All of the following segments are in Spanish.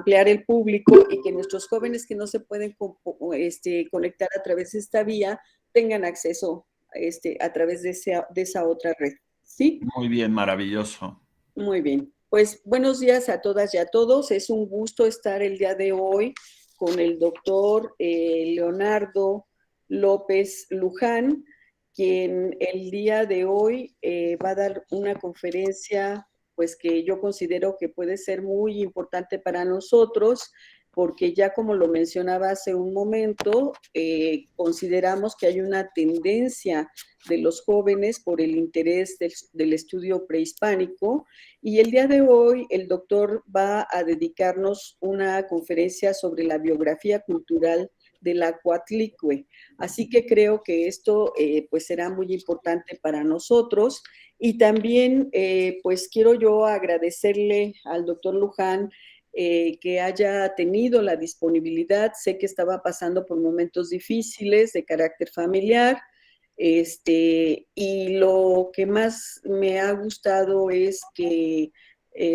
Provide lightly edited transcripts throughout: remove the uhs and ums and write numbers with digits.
ampliar el público y que nuestros jóvenes que no se pueden conectar a través de esta vía tengan acceso a través de esa otra red. ¿Sí? Muy bien, maravilloso. Muy bien. Pues buenos días a todas y a todos. Es un gusto estar el día de hoy con el doctor Leonardo López Luján, quien el día de hoy va a dar una conferencia, pues que yo considero que puede ser muy importante para nosotros, porque ya como lo mencionaba hace un momento, consideramos que hay una tendencia de los jóvenes por el interés del estudio prehispánico, y el día de hoy el doctor va a dedicarnos una conferencia sobre la biografía cultural de la Coatlicue. Así que creo que esto pues será muy importante para nosotros. Y también pues quiero yo agradecerle al doctor Luján que haya tenido la disponibilidad. Sé que estaba pasando por momentos difíciles de carácter familiar, y lo que más me ha gustado es que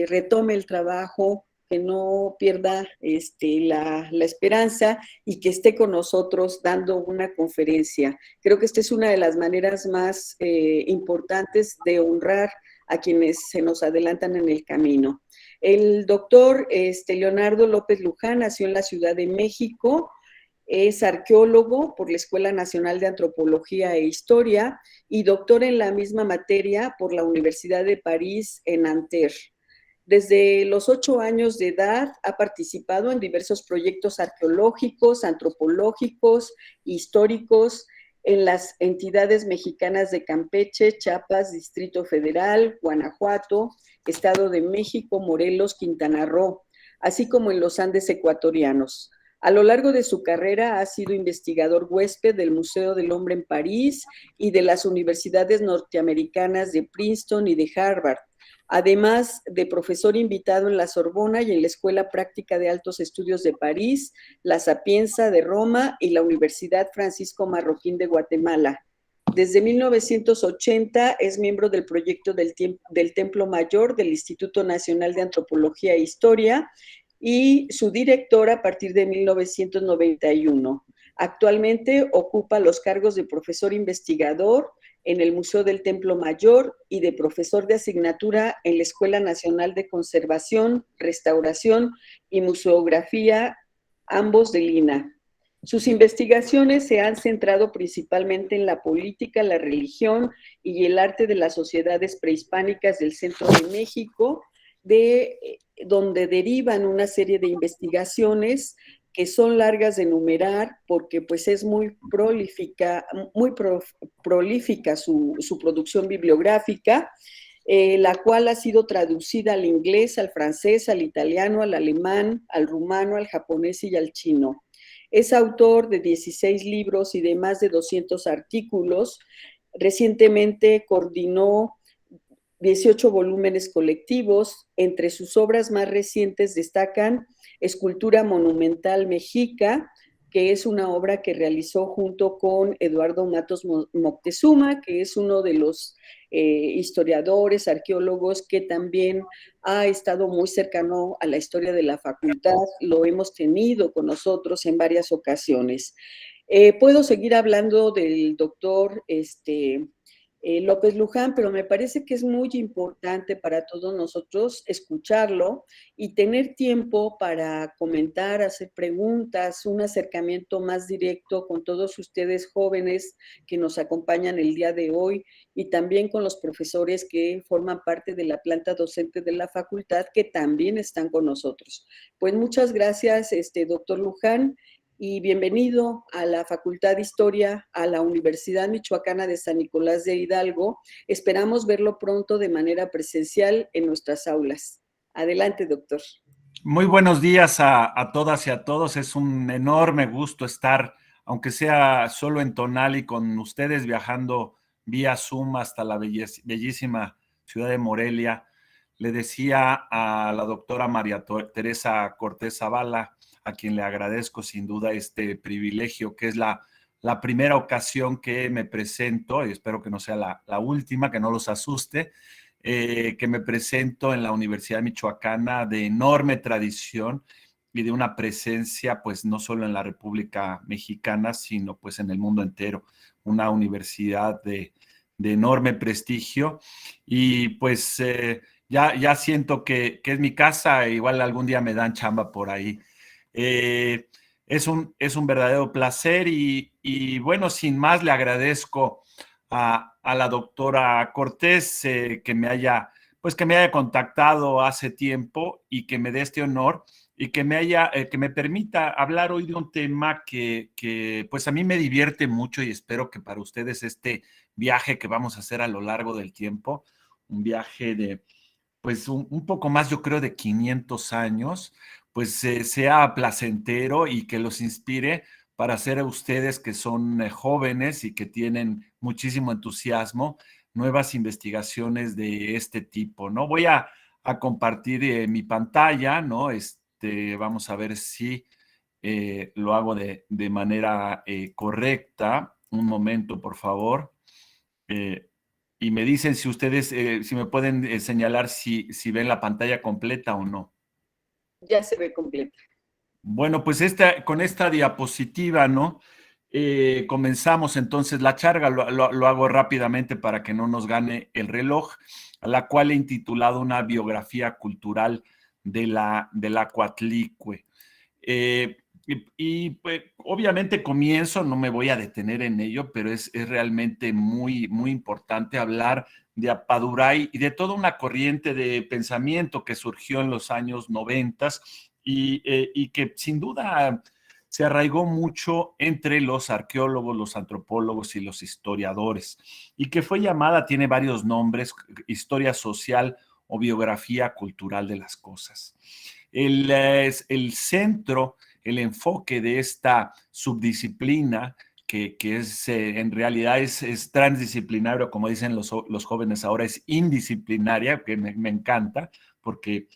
retome el trabajo, que no pierda la esperanza y que esté con nosotros dando una conferencia. Creo que esta es una de las maneras más importantes de honrar a quienes se nos adelantan en el camino. El doctor Leonardo López Luján nació en la Ciudad de México. Es arqueólogo por la Escuela Nacional de Antropología e Historia y doctor en la misma materia por la Universidad de París en Nanterre. Desde los 8 años de edad ha participado en diversos proyectos arqueológicos, antropológicos, históricos en las entidades mexicanas de Campeche, Chiapas, Distrito Federal, Guanajuato, Estado de México, Morelos, Quintana Roo, así como en los Andes ecuatorianos. A lo largo de su carrera ha sido investigador huésped del Museo del Hombre en París y de las universidades norteamericanas de Princeton y de Harvard, además de profesor invitado en la Sorbona y en la Escuela Práctica de Altos Estudios de París, la Sapienza de Roma y la Universidad Francisco Marroquín de Guatemala. Desde 1980 es miembro del proyecto del Templo Mayor del Instituto Nacional de Antropología e Historia y su director a partir de 1991. Actualmente ocupa los cargos de profesor investigador en el Museo del Templo Mayor y de profesor de asignatura en la Escuela Nacional de Conservación, Restauración y Museografía, ambos de Lina. Sus investigaciones se han centrado principalmente en la política, la religión y el arte de las sociedades prehispánicas del centro de México, donde derivan una serie de investigaciones que son largas de enumerar porque pues es muy prolífica su producción bibliográfica, la cual ha sido traducida al inglés, al francés, al italiano, al alemán, al rumano, al japonés y al chino. Es autor de 16 libros y de más de 200 artículos. Recientemente coordinó 18 volúmenes colectivos. Entre sus obras más recientes destacan Escultura Monumental Mexica, que es una obra que realizó junto con Eduardo Matos Moctezuma, que es uno de los historiadores, arqueólogos que también ha estado muy cercano a la historia de la facultad. Lo hemos tenido con nosotros en varias ocasiones. Puedo seguir hablando del doctor López Luján, pero me parece que es muy importante para todos nosotros escucharlo y tener tiempo para comentar, hacer preguntas, un acercamiento más directo con todos ustedes jóvenes que nos acompañan el día de hoy y también con los profesores que forman parte de la planta docente de la facultad que también están con nosotros. Pues muchas gracias, doctor Luján, y bienvenido a la Facultad de Historia, a la Universidad Michoacana de San Nicolás de Hidalgo. Esperamos verlo pronto de manera presencial en nuestras aulas. Adelante, doctor. Muy buenos días a todas y a todos. Es un enorme gusto estar, aunque sea solo en Tonali, con ustedes viajando vía Zoom hasta la bellísima ciudad de Morelia. Le decía a la doctora María Teresa Cortés Zavala, a quien le agradezco sin duda este privilegio, que es la primera ocasión que me presento, y espero que no sea la última, que no los asuste, que me presento en la Universidad Michoacana de enorme tradición y de una presencia, pues no solo en la República Mexicana, sino pues en el mundo entero. Una universidad de enorme prestigio y pues ya siento que es mi casa, e igual algún día me dan chamba por ahí. Eh, es un verdadero placer y bueno, sin más le agradezco a la doctora Cortés pues que me haya contactado hace tiempo y que me dé este honor y que me permita hablar hoy de un tema pues a mí me divierte mucho y espero que para ustedes este viaje que vamos a hacer a lo largo del tiempo, un viaje de pues un poco más, yo creo, de 500 años, pues sea placentero y que los inspire para hacer a ustedes que son jóvenes y que tienen muchísimo entusiasmo, nuevas investigaciones de este tipo, ¿no? Voy a compartir mi pantalla, ¿no? Vamos a ver si lo hago de manera correcta. Un momento, por favor. Eh, y me dicen si ustedes, si me pueden señalar si ven la pantalla completa o no. Ya se ve completa. Bueno, pues con esta diapositiva, ¿no? Comenzamos entonces la charla, lo hago rápidamente para que no nos gane el reloj, a la cual he intitulado una biografía cultural de la Coatlicue. Pues, obviamente comienzo, no me voy a detener en ello, pero es realmente muy importante hablar de Apaduray y de toda una corriente de pensamiento que surgió en los años 90 y que sin duda se arraigó mucho entre los arqueólogos, los antropólogos y los historiadores, y que fue llamada, tiene varios nombres, historia social o biografía cultural de las cosas. El centro, el enfoque de esta subdisciplina, que es en realidad es transdisciplinario, como dicen los jóvenes ahora, es indisciplinaria, que me encanta, porque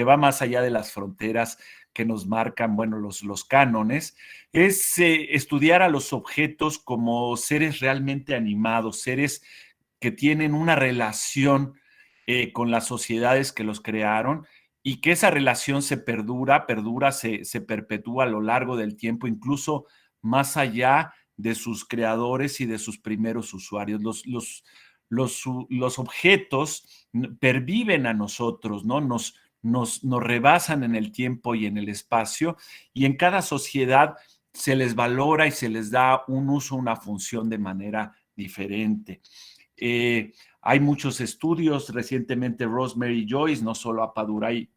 va más allá de las fronteras que nos marcan, bueno, los cánones, es estudiar a los objetos como seres realmente animados, seres que tienen una relación con las sociedades que los crearon y que esa relación se perpetúa a lo largo del tiempo, incluso más allá de sus creadores y de sus primeros usuarios. Los objetos perviven a nosotros, ¿no? Nos rebasan en el tiempo y en el espacio, y en cada sociedad se les valora y se les da un uso, una función de manera diferente. Hay muchos estudios, recientemente Rosemary Joyce, no solo Apaduray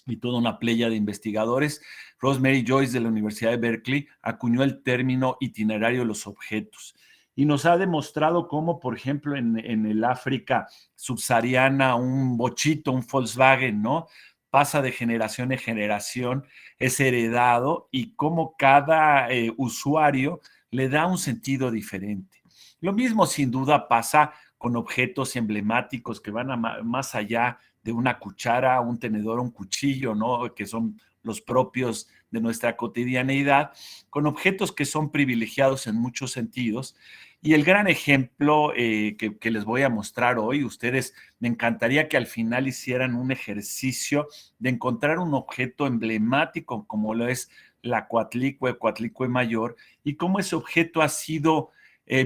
y toda una playa de investigadores, Rosemary Joyce de la Universidad de Berkeley acuñó el término itinerario de los objetos y nos ha demostrado cómo, por ejemplo, en el África subsahariana, un bochito, un Volkswagen, ¿no? Pasa de generación en generación, es heredado y cómo cada usuario le da un sentido diferente. Lo mismo sin duda pasa con objetos emblemáticos que van más allá de una cuchara, un tenedor, un cuchillo, ¿no? Que son los propios de nuestra cotidianeidad, con objetos que son privilegiados en muchos sentidos. Y el gran ejemplo que les voy a mostrar hoy, ustedes, me encantaría que al final hicieran un ejercicio de encontrar un objeto emblemático como lo es la Coatlicue mayor, y cómo ese objeto ha sido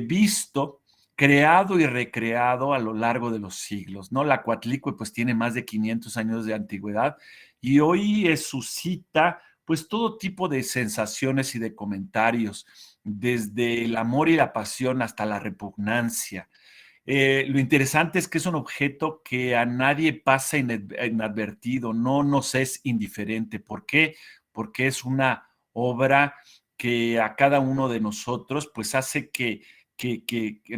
visto, creado y recreado a lo largo de los siglos, ¿no? La Coatlicue pues tiene más de 500 años de antigüedad y hoy suscita pues todo tipo de sensaciones y de comentarios, desde el amor y la pasión hasta la repugnancia. Lo interesante es que es un objeto que a nadie pasa inadvertido, no nos es indiferente. ¿Por qué? Porque es una obra que a cada uno de nosotros pues hace que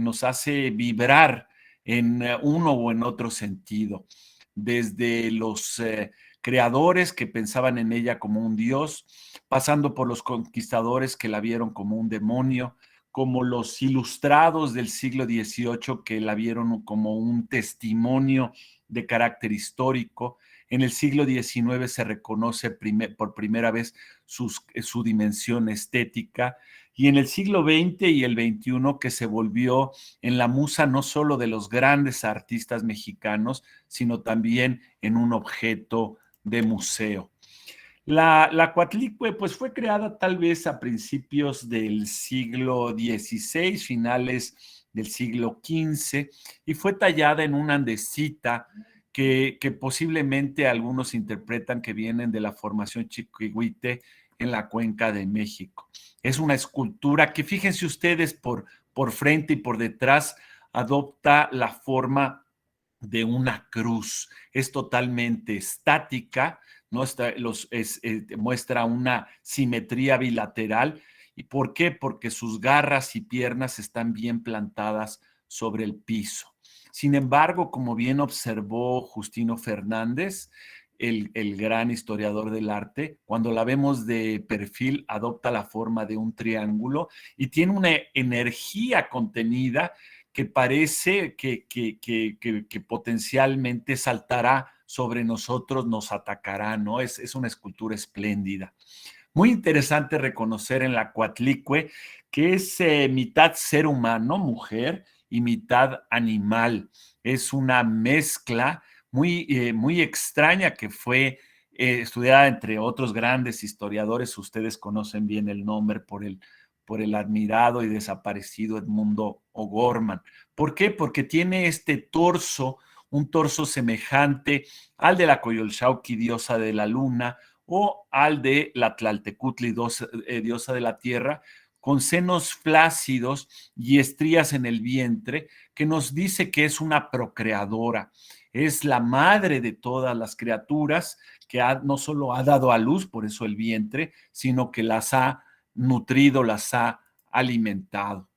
nos hace vibrar en uno o en otro sentido. Desde los creadores que pensaban en ella como un dios, pasando por los conquistadores que la vieron como un demonio, como los ilustrados del siglo XVIII que la vieron como un testimonio de carácter histórico. En el siglo XIX se reconoce por primera vez su dimensión estética, y en el siglo XX y el XXI que se volvió en la musa no solo de los grandes artistas mexicanos, sino también en un objeto de museo. La Coatlicue, pues fue creada tal vez a principios del siglo XVI, finales del siglo XV, y fue tallada en una andesita que posiblemente algunos interpretan que vienen de la formación Chiquihuite en la Cuenca de México. Es una escultura que, fíjense ustedes, por frente y por detrás adopta la forma de una cruz. Es totalmente estática, ¿no? Muestra una simetría bilateral. ¿Y por qué? Porque sus garras y piernas están bien plantadas sobre el piso. Sin embargo, como bien observó Justino Fernández, el gran historiador del arte, cuando la vemos de perfil, adopta la forma de un triángulo y tiene una energía contenida que parece que potencialmente saltará sobre nosotros, nos atacará, ¿no? Es una escultura espléndida. Muy interesante reconocer en la Coatlicue que es mitad ser humano, mujer, y mitad animal. Es una mezcla muy extraña que fue estudiada entre otros grandes historiadores. Ustedes conocen bien el nombre por el admirado y desaparecido Edmundo O'Gorman. ¿Por qué? Porque tiene este torso, un torso semejante al de la Coyolxauhqui, diosa de la luna, o al de la Tlaltecutli, diosa de la tierra, con senos flácidos y estrías en el vientre, que nos dice que es una procreadora, es la madre de todas las criaturas, que no solo ha dado a luz, por eso el vientre, sino que las ha nutrido, las ha alimentado.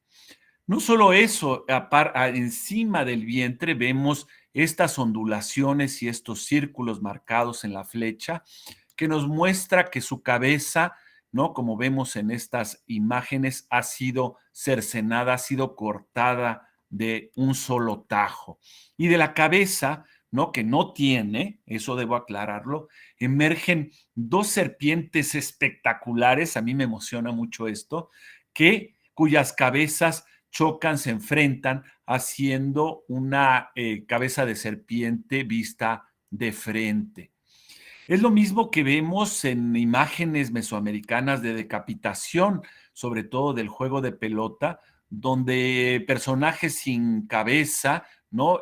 No solo eso, encima del vientre vemos estas ondulaciones y estos círculos marcados en la flecha que nos muestra que su cabeza, ¿no? Como vemos en estas imágenes, ha sido cercenada, ha sido cortada de un solo tajo. Y de la cabeza, ¿no? Que no tiene, eso debo aclararlo, emergen dos serpientes espectaculares, a mí me emociona mucho esto, cuyas cabezas chocan, se enfrentan, haciendo una cabeza de serpiente vista de frente. Es lo mismo que vemos en imágenes mesoamericanas de decapitación, sobre todo del juego de pelota, donde personajes sin cabeza, ¿no?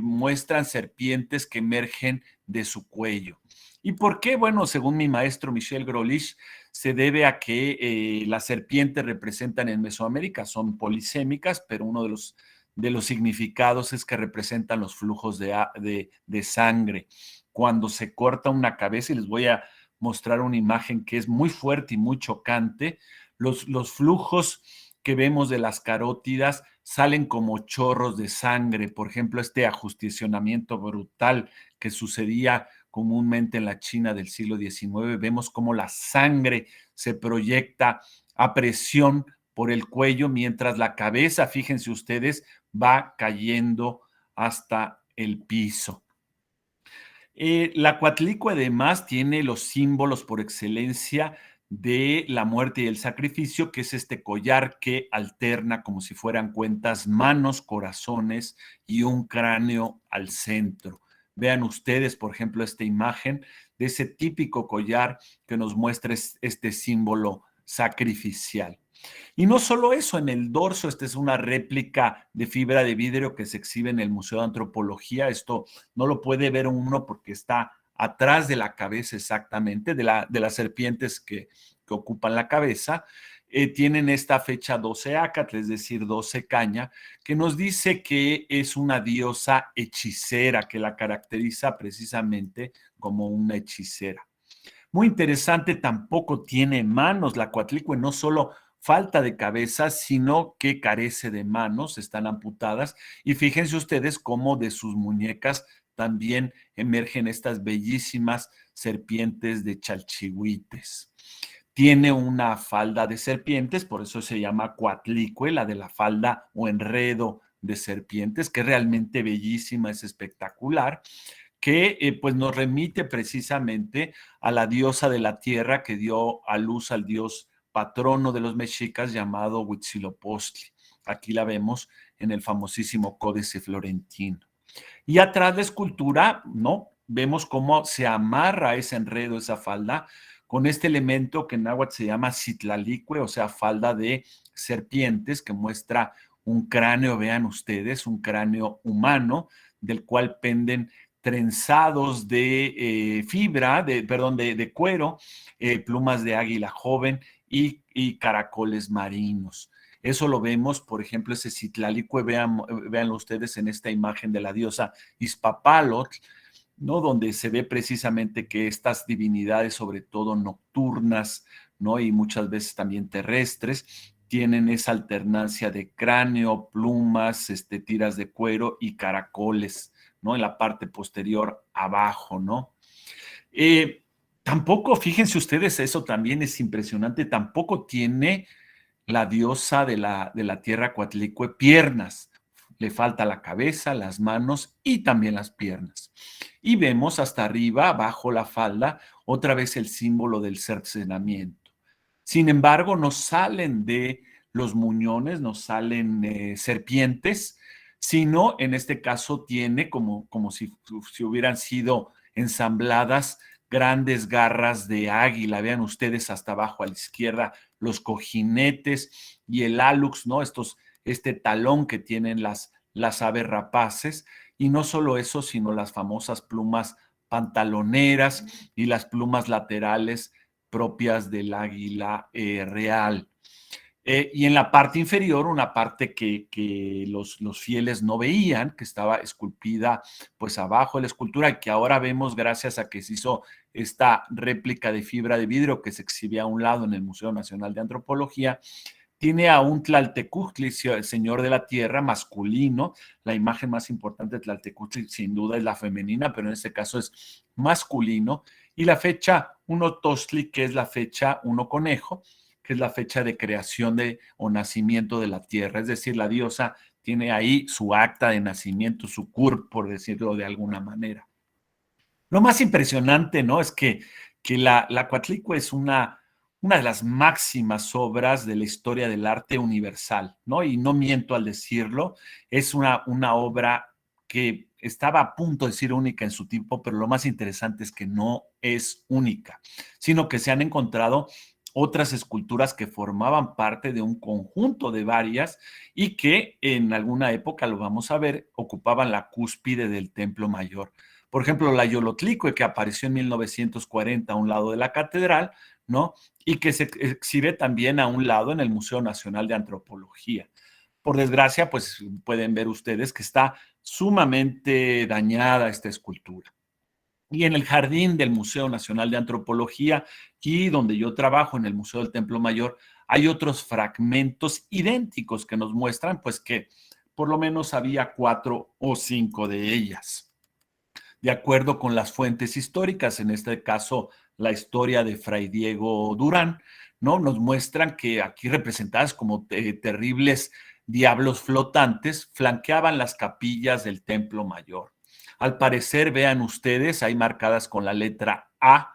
Muestran serpientes que emergen de su cuello. ¿Y por qué? Bueno, según mi maestro Michel Grolich, se debe a que las serpientes representan en Mesoamérica, son polisémicas, pero uno de los significados es que representan los flujos de sangre. Cuando se corta una cabeza, y les voy a mostrar una imagen que es muy fuerte y muy chocante, los flujos que vemos de las carótidas salen como chorros de sangre. Por ejemplo, este ajusticiamiento brutal que sucedía comúnmente en la China del siglo XIX, vemos cómo la sangre se proyecta a presión por el cuello, mientras la cabeza, fíjense ustedes, va cayendo hasta el piso. La Coatlicue además tiene los símbolos por excelencia de la muerte y el sacrificio, que es este collar que alterna como si fueran cuentas, manos, corazones y un cráneo al centro. Vean ustedes, por ejemplo, esta imagen de ese típico collar que nos muestra este símbolo sacrificial. Y no solo eso, en el dorso, esta es una réplica de fibra de vidrio que se exhibe en el Museo de Antropología. Esto no lo puede ver uno porque está atrás de la cabeza exactamente, de las serpientes que ocupan la cabeza. Tienen esta fecha 12 Acatl, es decir, 12 caña, que nos dice que es una diosa hechicera, que la caracteriza precisamente como una hechicera. Muy interesante, tampoco tiene manos. La Coatlicue no solo falta de cabeza, sino que carece de manos, están amputadas. Y fíjense ustedes cómo de sus muñecas también emergen estas bellísimas serpientes de chalchihuites. Tiene una falda de serpientes, por eso se llama Coatlicue, la de la falda o enredo de serpientes, que es realmente bellísima, es espectacular, que pues nos remite precisamente a la diosa de la tierra que dio a luz al dios patrono de los mexicas llamado Huitzilopochtli. Aquí la vemos en el famosísimo Códice Florentino. Y atrás la escultura, ¿no? Vemos cómo se amarra ese enredo, esa falda, con este elemento que en náhuatl se llama citlalicue, o sea, falda de serpientes, que muestra un cráneo, vean ustedes, un cráneo humano, del cual penden trenzados de fibra, perdón, de cuero, plumas de águila joven y caracoles marinos. Eso lo vemos, por ejemplo, ese Citlalicue, véanlo ustedes en esta imagen de la diosa Ispapalotl, ¿no? Donde se ve precisamente que estas divinidades, sobre todo nocturnas, ¿no? Y muchas veces también terrestres, tienen esa alternancia de cráneo, plumas, tiras de cuero y caracoles, ¿no? En la parte posterior abajo, ¿no? Tampoco, fíjense ustedes, eso también es impresionante, tampoco tiene la diosa de la tierra Coatlicue piernas. Le falta la cabeza, las manos y también las piernas. Y vemos hasta arriba, bajo la falda, otra vez el símbolo del cercenamiento. Sin embargo, nos salen de los muñones, nos salen serpientes, sino en este caso tiene como si hubieran sido ensambladas grandes garras de águila. Vean ustedes hasta abajo a la izquierda los cojinetes y el hálux, ¿no? Este talón que tienen las aves rapaces. Y no solo eso, sino las famosas plumas pantaloneras y las plumas laterales propias del águila real. Y en la parte inferior, una parte que los fieles no veían, que estaba esculpida pues abajo de la escultura y que ahora vemos gracias a que se hizo esta réplica de fibra de vidrio que se exhibe a un lado en el Museo Nacional de Antropología, tiene a un Tlaltecuhtli, señor de la tierra, masculino. La imagen más importante de Tlaltecuhtli sin duda es la femenina, pero en este caso es masculino. Y la fecha 1 Tostli, que es la fecha 1 Conejo, que es la fecha de creación o nacimiento de la tierra. Es decir, la diosa tiene ahí su acta de nacimiento, su CURP, por decirlo de alguna manera. Lo más impresionante, ¿no? Es que la Coatlicue es una de las máximas obras de la historia del arte universal, ¿no? Y no miento al decirlo, es una obra que estaba a punto de ser única en su tipo, pero lo más interesante es que no es única, sino que se han encontrado otras esculturas que formaban parte de un conjunto de varias y que en alguna época, lo vamos a ver, ocupaban la cúspide del templo mayor. Por ejemplo, la Yolotlicue, que apareció en 1940 a un lado de la catedral, ¿no? Y que se exhibe también a un lado en el Museo Nacional de Antropología. Por desgracia, pues pueden ver ustedes que está sumamente dañada esta escultura. Y en el jardín del Museo Nacional de Antropología, aquí donde yo trabajo, en el Museo del Templo Mayor, hay otros fragmentos idénticos que nos muestran, pues que por lo menos había 4 o 5 de ellas. De acuerdo con las fuentes históricas, en este caso la historia de Fray Diego Durán, ¿no? Nos muestran que aquí representadas como terribles diablos flotantes flanqueaban las capillas del Templo Mayor. Al parecer, vean ustedes, ahí marcadas con la letra A,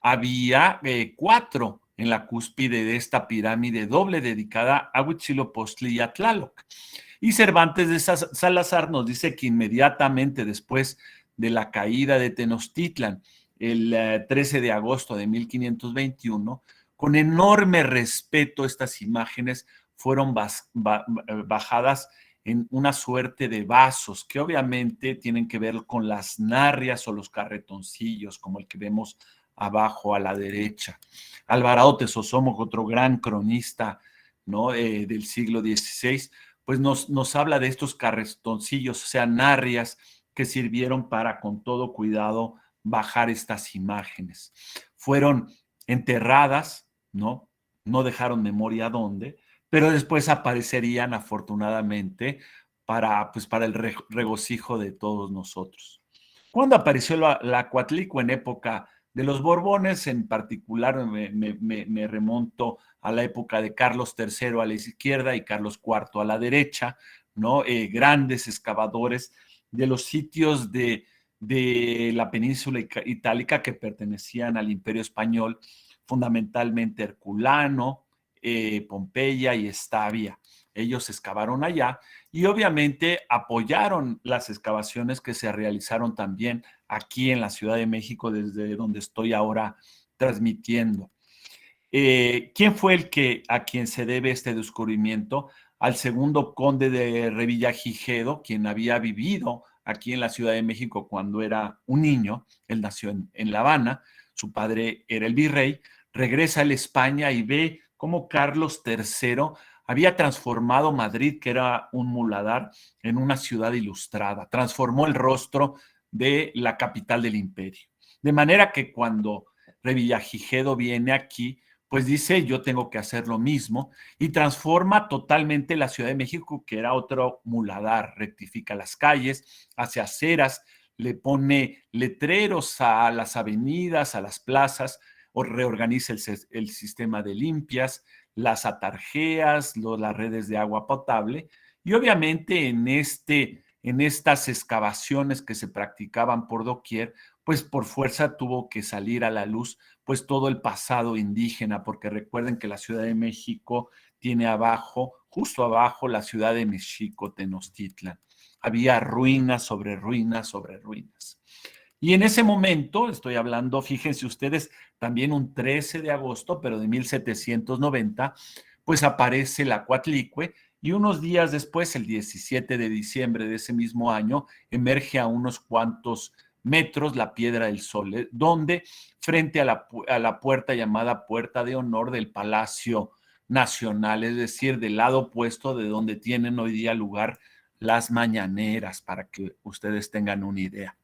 había 4 en la cúspide de esta pirámide doble dedicada a Huitzilopochtli y a Tlaloc. Y Cervantes de Salazar nos dice que inmediatamente después de la caída de Tenochtitlan, el 13 de agosto de 1521, con enorme respeto estas imágenes fueron bajadas en una suerte de vasos que obviamente tienen que ver con las narrias o los carretoncillos, como el que vemos abajo a la derecha. Alvarado Tesosomoc, otro gran cronista, ¿no? Del siglo XVI, pues nos habla de estos carretoncillos, o sea, narrias que sirvieron para con todo cuidado bajar estas imágenes. Fueron enterradas, ¿no? No dejaron memoria dónde, pero después aparecerían afortunadamente pues para el regocijo de todos nosotros. ¿Cuándo apareció la Coatlicue? En época de los Borbones, en particular me remonto a la época de Carlos III a la izquierda y Carlos IV a la derecha, ¿no? Grandes excavadores de los sitios de la península itálica que pertenecían al Imperio Español, fundamentalmente Herculano, Pompeya y Estavia. Ellos excavaron allá y obviamente apoyaron las excavaciones que se realizaron también aquí en la Ciudad de México, desde donde estoy ahora transmitiendo. ¿Quién fue a quien se debe este descubrimiento? Al segundo conde de Revillagigedo, quien había vivido aquí en la Ciudad de México cuando era un niño. Él nació en La Habana, su padre era el virrey, regresa a la España y ve cómo Carlos III había transformado Madrid, que era un muladar, en una ciudad ilustrada, transformó el rostro de la capital del imperio. De manera que cuando Revillagigedo viene aquí, pues dice, yo tengo que hacer lo mismo, y transforma totalmente la Ciudad de México, que era otro muladar, rectifica las calles, hace aceras, le pone letreros a las avenidas, a las plazas, o reorganiza el sistema de limpias, las atarjeas, las redes de agua potable, y obviamente en estas excavaciones que se practicaban por doquier, pues por fuerza tuvo que salir a la luz pues todo el pasado indígena, porque recuerden que la Ciudad de México tiene abajo, justo abajo, la ciudad de Mexico, Tenochtitlan. Había ruinas sobre ruinas sobre ruinas. Y en ese momento, estoy hablando, fíjense ustedes, también un 13 de agosto, pero de 1790, pues aparece la Coatlicue, y unos días después, el 17 de diciembre de ese mismo año, emerge a unos cuantos metros la Piedra del Sol, donde frente a la puerta llamada Puerta de Honor del Palacio Nacional, es decir, del lado opuesto de donde tienen hoy día lugar las mañaneras, para que ustedes tengan una idea.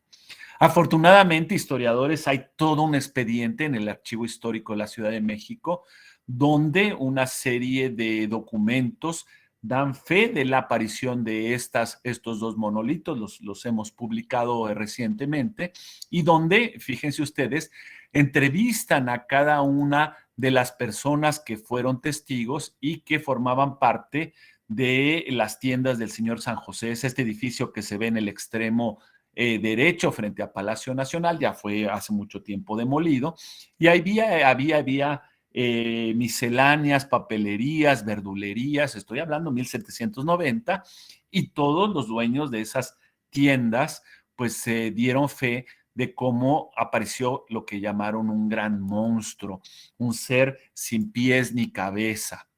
Afortunadamente, historiadores, hay todo un expediente en el Archivo Histórico de la Ciudad de México, donde una serie de documentos dan fe de la aparición de estos dos monolitos, los hemos publicado recientemente, y donde, fíjense ustedes, entrevistan a cada una de las personas que fueron testigos y que formaban parte de las tiendas del señor San José. Es este edificio que se ve en el extremo derecho frente a Palacio Nacional, ya fue hace mucho tiempo demolido, y había misceláneas, papelerías, verdulerías, estoy hablando 1790, y todos los dueños de esas tiendas pues se dieron fe de cómo apareció lo que llamaron un gran monstruo, un ser sin pies ni cabeza.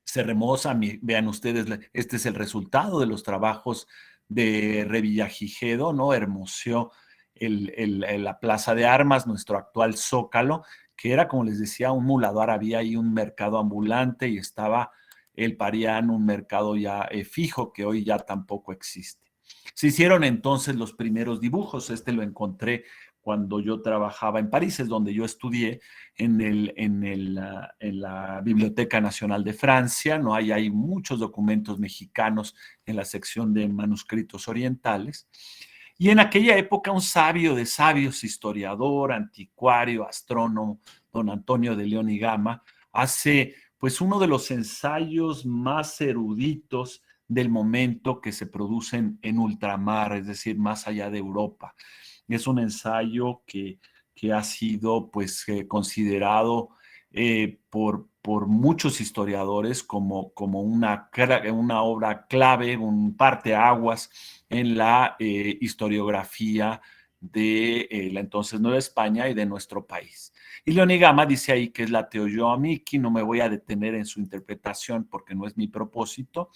Se remoza, vean ustedes, este es el resultado de los trabajos de Revillagigedo, ¿no? Hermoseó la Plaza de Armas, nuestro actual Zócalo, que era, como les decía, un muladar, había ahí un mercado ambulante y estaba el Parián, un mercado ya fijo, que hoy ya tampoco existe. Se hicieron entonces los primeros dibujos, este lo encontré cuando yo trabajaba en París, es donde yo estudié, en la Biblioteca Nacional de Francia, ¿no? Hay muchos documentos mexicanos en la sección de manuscritos orientales. Y en aquella época un sabio de sabios, historiador, anticuario, astrónomo, don Antonio de León y Gama, hace pues uno de los ensayos más eruditos del momento que se producen en ultramar, es decir, más allá de Europa. Es un ensayo que ha sido pues considerado por muchos historiadores como una obra clave, un parteaguas en la historiografía de la entonces Nueva España y de nuestro país. Y Leonigama dice ahí que es la Teoyoamiki, no me voy a detener en su interpretación porque no es mi propósito.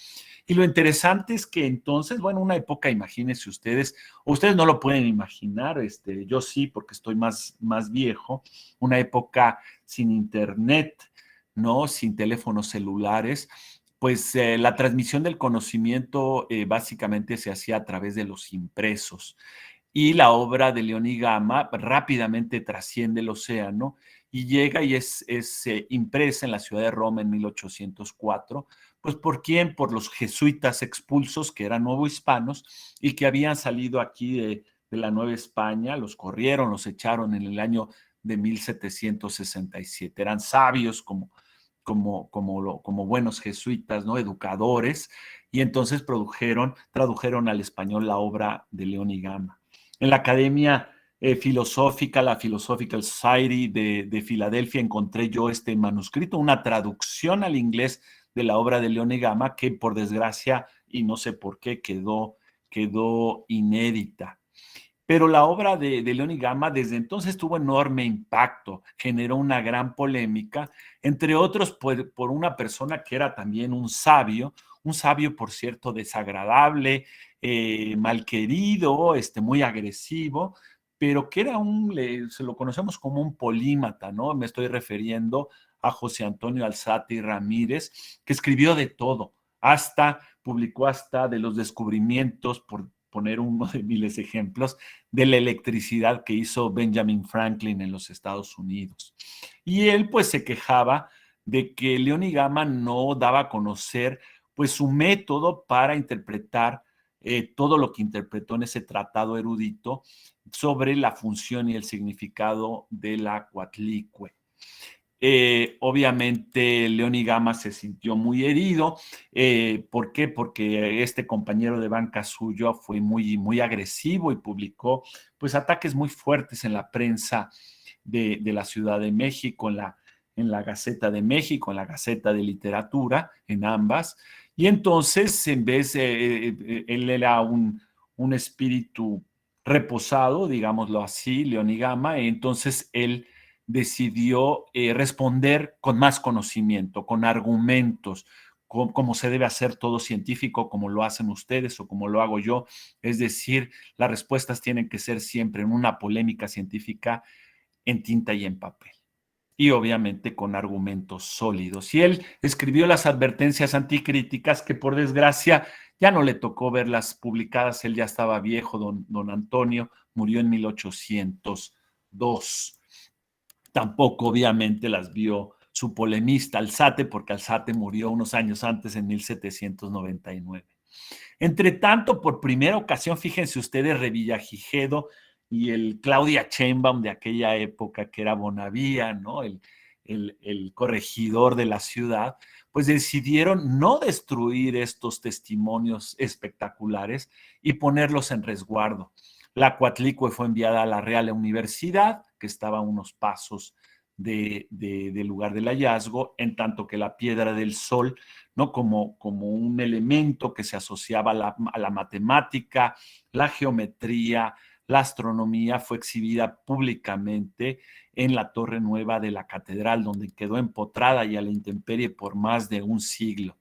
Y lo interesante es que entonces, bueno, una época, imagínense ustedes, o ustedes no lo pueden imaginar, yo sí, porque estoy más viejo, una época sin internet, ¿no? Sin teléfonos celulares, pues la transmisión del conocimiento básicamente se hacía a través de los impresos. Y la obra de León y Gama rápidamente trasciende el océano y llega y es impresa en la ciudad de Roma en 1804. Pues ¿por quién? Por los jesuitas expulsos, que eran novohispanos y que habían salido aquí de la Nueva España, los corrieron, los echaron en el año de 1767. Eran sabios como buenos jesuitas, ¿no? Educadores, y entonces tradujeron al español la obra de León y Gama. En la Academia Filosófica, la Philosophical Society de Filadelfia, encontré yo este manuscrito, una traducción al inglés de la obra de León y Gama, que por desgracia, y no sé por qué, quedó inédita. Pero la obra de León y Gama desde entonces tuvo enorme impacto, generó una gran polémica, entre otros por una persona que era también un sabio, por cierto, desagradable, malquerido, muy agresivo, pero que era se lo conocemos como un polímata, ¿no? Me estoy refiriendo a José Antonio Alzate Ramírez, que escribió de todo, publicó hasta de los descubrimientos, por poner uno de miles de ejemplos, de la electricidad que hizo Benjamin Franklin en los Estados Unidos. Y él pues se quejaba de que León y Gama no daba a conocer pues su método para interpretar todo lo que interpretó en ese tratado erudito sobre la función y el significado de la Coatlicue. Obviamente León y Gama se sintió muy herido. ¿Por qué? Porque este compañero de banca suyo fue muy agresivo y publicó pues ataques muy fuertes en la prensa de la Ciudad de México, en la Gaceta de México, en la Gaceta de Literatura, en ambas. Y entonces, en vez, él era un espíritu reposado, digámoslo así, León y Gama, entonces él decidió responder con más conocimiento, con argumentos, como se debe hacer todo científico, como lo hacen ustedes o como lo hago yo. Es decir, las respuestas tienen que ser siempre en una polémica científica en tinta y en papel. Y obviamente con argumentos sólidos. Y él escribió las advertencias anticríticas que por desgracia ya no le tocó verlas publicadas. Él ya estaba viejo, don Antonio, murió en 1802. Tampoco obviamente las vio su polemista Alzate, porque Alzate murió unos años antes, en 1799. Entre tanto, por primera ocasión, fíjense ustedes, Revillagigedo y el Claudia Sheinbaum de aquella época, que era Bonavía, ¿no? El corregidor de la ciudad, pues decidieron no destruir estos testimonios espectaculares y ponerlos en resguardo. La Coatlicue fue enviada a la Real Universidad, que estaba a unos pasos del lugar del hallazgo, en tanto que la Piedra del Sol, ¿no? Como un elemento que se asociaba a la matemática, la geometría, la astronomía, fue exhibida públicamente en la Torre Nueva de la Catedral, donde quedó empotrada y a la intemperie por más de un siglo.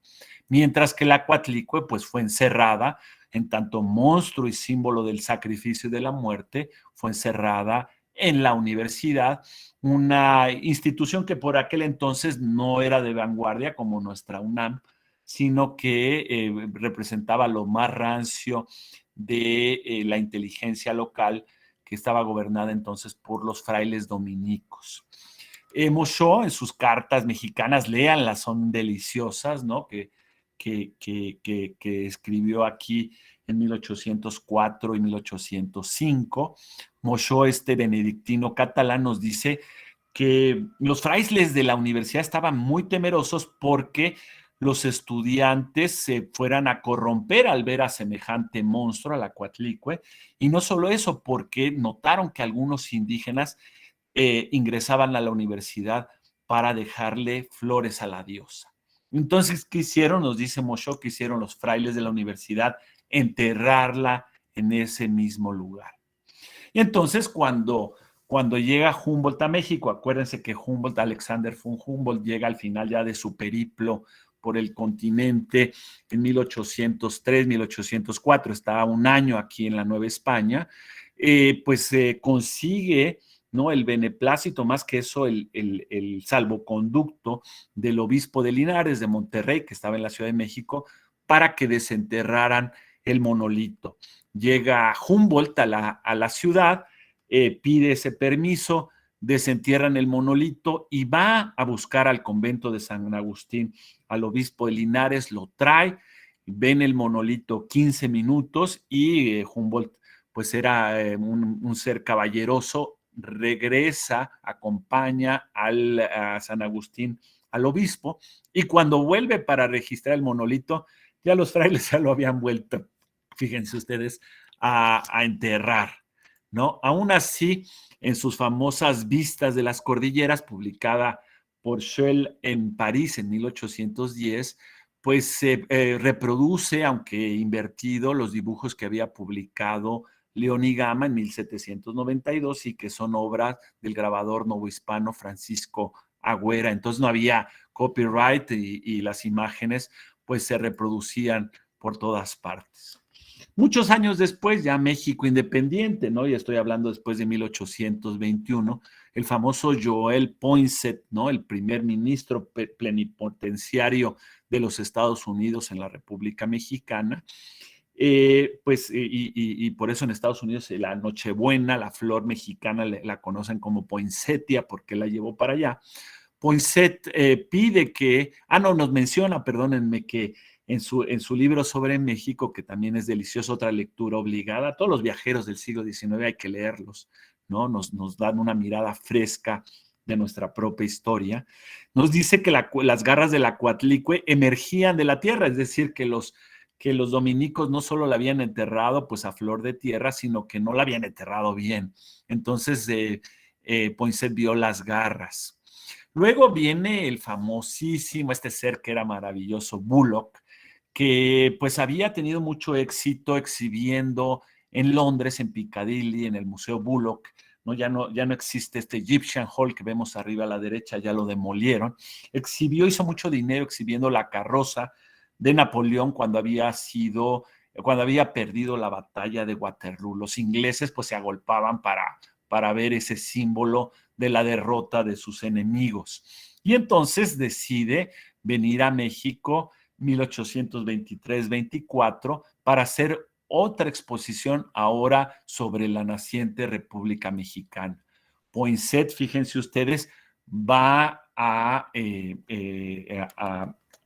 Mientras que la Coatlicue pues fue encerrada, en tanto monstruo y símbolo del sacrificio y de la muerte, fue encerrada en la universidad, una institución que por aquel entonces no era de vanguardia como nuestra UNAM, sino que representaba lo más rancio de la inteligencia local, que estaba gobernada entonces por los frailes dominicos. Mosho, en sus cartas mexicanas, léanlas, son deliciosas, ¿no? Que escribió aquí en 1804 y 1805. Mosho, este benedictino catalán, nos dice que los frailes de la universidad estaban muy temerosos porque los estudiantes se fueran a corromper al ver a semejante monstruo, a la Coatlicue, y no solo eso, porque notaron que algunos indígenas ingresaban a la universidad para dejarle flores a la diosa. Entonces, ¿qué hicieron? Nos dice Mosho que hicieron los frailes de la universidad, enterrarla en ese mismo lugar. Y entonces cuando llega Humboldt a México, acuérdense que Alexander von Humboldt, llega al final ya de su periplo por el continente en 1803, 1804, estaba un año aquí en la Nueva España, pues consigue, ¿no?, el beneplácito, más que eso, el salvoconducto del obispo de Linares, de Monterrey, que estaba en la Ciudad de México, para que desenterraran el monolito. Llega Humboldt a la ciudad, pide ese permiso, desentierran el monolito y va a buscar al convento de San Agustín, al obispo de Linares, lo trae, ven el monolito 15 minutos y Humboldt, pues era un ser caballeroso, regresa, acompaña a San Agustín, al obispo, y cuando vuelve para registrar el monolito, ya los frailes ya lo habían vuelto, fíjense ustedes, a enterrar, ¿no? Aún así, en sus famosas Vistas de las Cordilleras, publicada por Schell en París en 1810, pues se reproduce, aunque invertido, los dibujos que había publicado León y Gama en 1792 y que son obras del grabador novohispano Francisco Agüera. Entonces no había copyright y las imágenes pues se reproducían por todas partes. Muchos años después, ya México independiente, ¿no? Y estoy hablando después de 1821, el famoso Joel Poinsett, ¿no? El primer ministro plenipotenciario de los Estados Unidos en la República Mexicana, y por eso en Estados Unidos la Nochebuena, la flor mexicana, la conocen como poinsettia porque la llevó para allá. Poinsett pide que, no, nos menciona, perdónenme, que en su libro sobre México, que también es delicioso, otra lectura obligada, todos los viajeros del siglo XIX hay que leerlos, ¿no? Nos dan una mirada fresca de nuestra propia historia. Nos dice que las garras de la Coatlicue emergían de la tierra, es decir, que los dominicos no solo la habían enterrado pues a flor de tierra, sino que no la habían enterrado bien. Entonces, Poinsett vio las garras. Luego viene el famosísimo, este ser que era maravilloso, Bullock, que pues había tenido mucho éxito exhibiendo en Londres, en Piccadilly, en el Museo Bullock, ¿no? Ya no existe este Egyptian Hall que vemos arriba a la derecha, ya lo demolieron. Hizo mucho dinero exhibiendo la carroza de Napoleón cuando había perdido la batalla de Waterloo. Los ingleses pues se agolpaban para ver ese símbolo de la derrota de sus enemigos. Y entonces decide venir a México 1823-24 para hacer otra exposición ahora sobre la naciente República Mexicana. Poinsett, fíjense ustedes, va a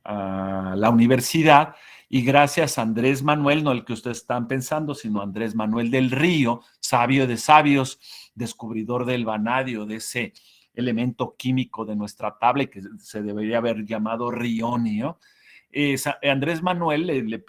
la universidad y gracias a Andrés Manuel, no el que ustedes están pensando, sino Andrés Manuel del Río, sabio de sabios, descubridor del vanadio, de ese elemento químico de nuestra tabla que se debería haber llamado rionio. Andrés Manuel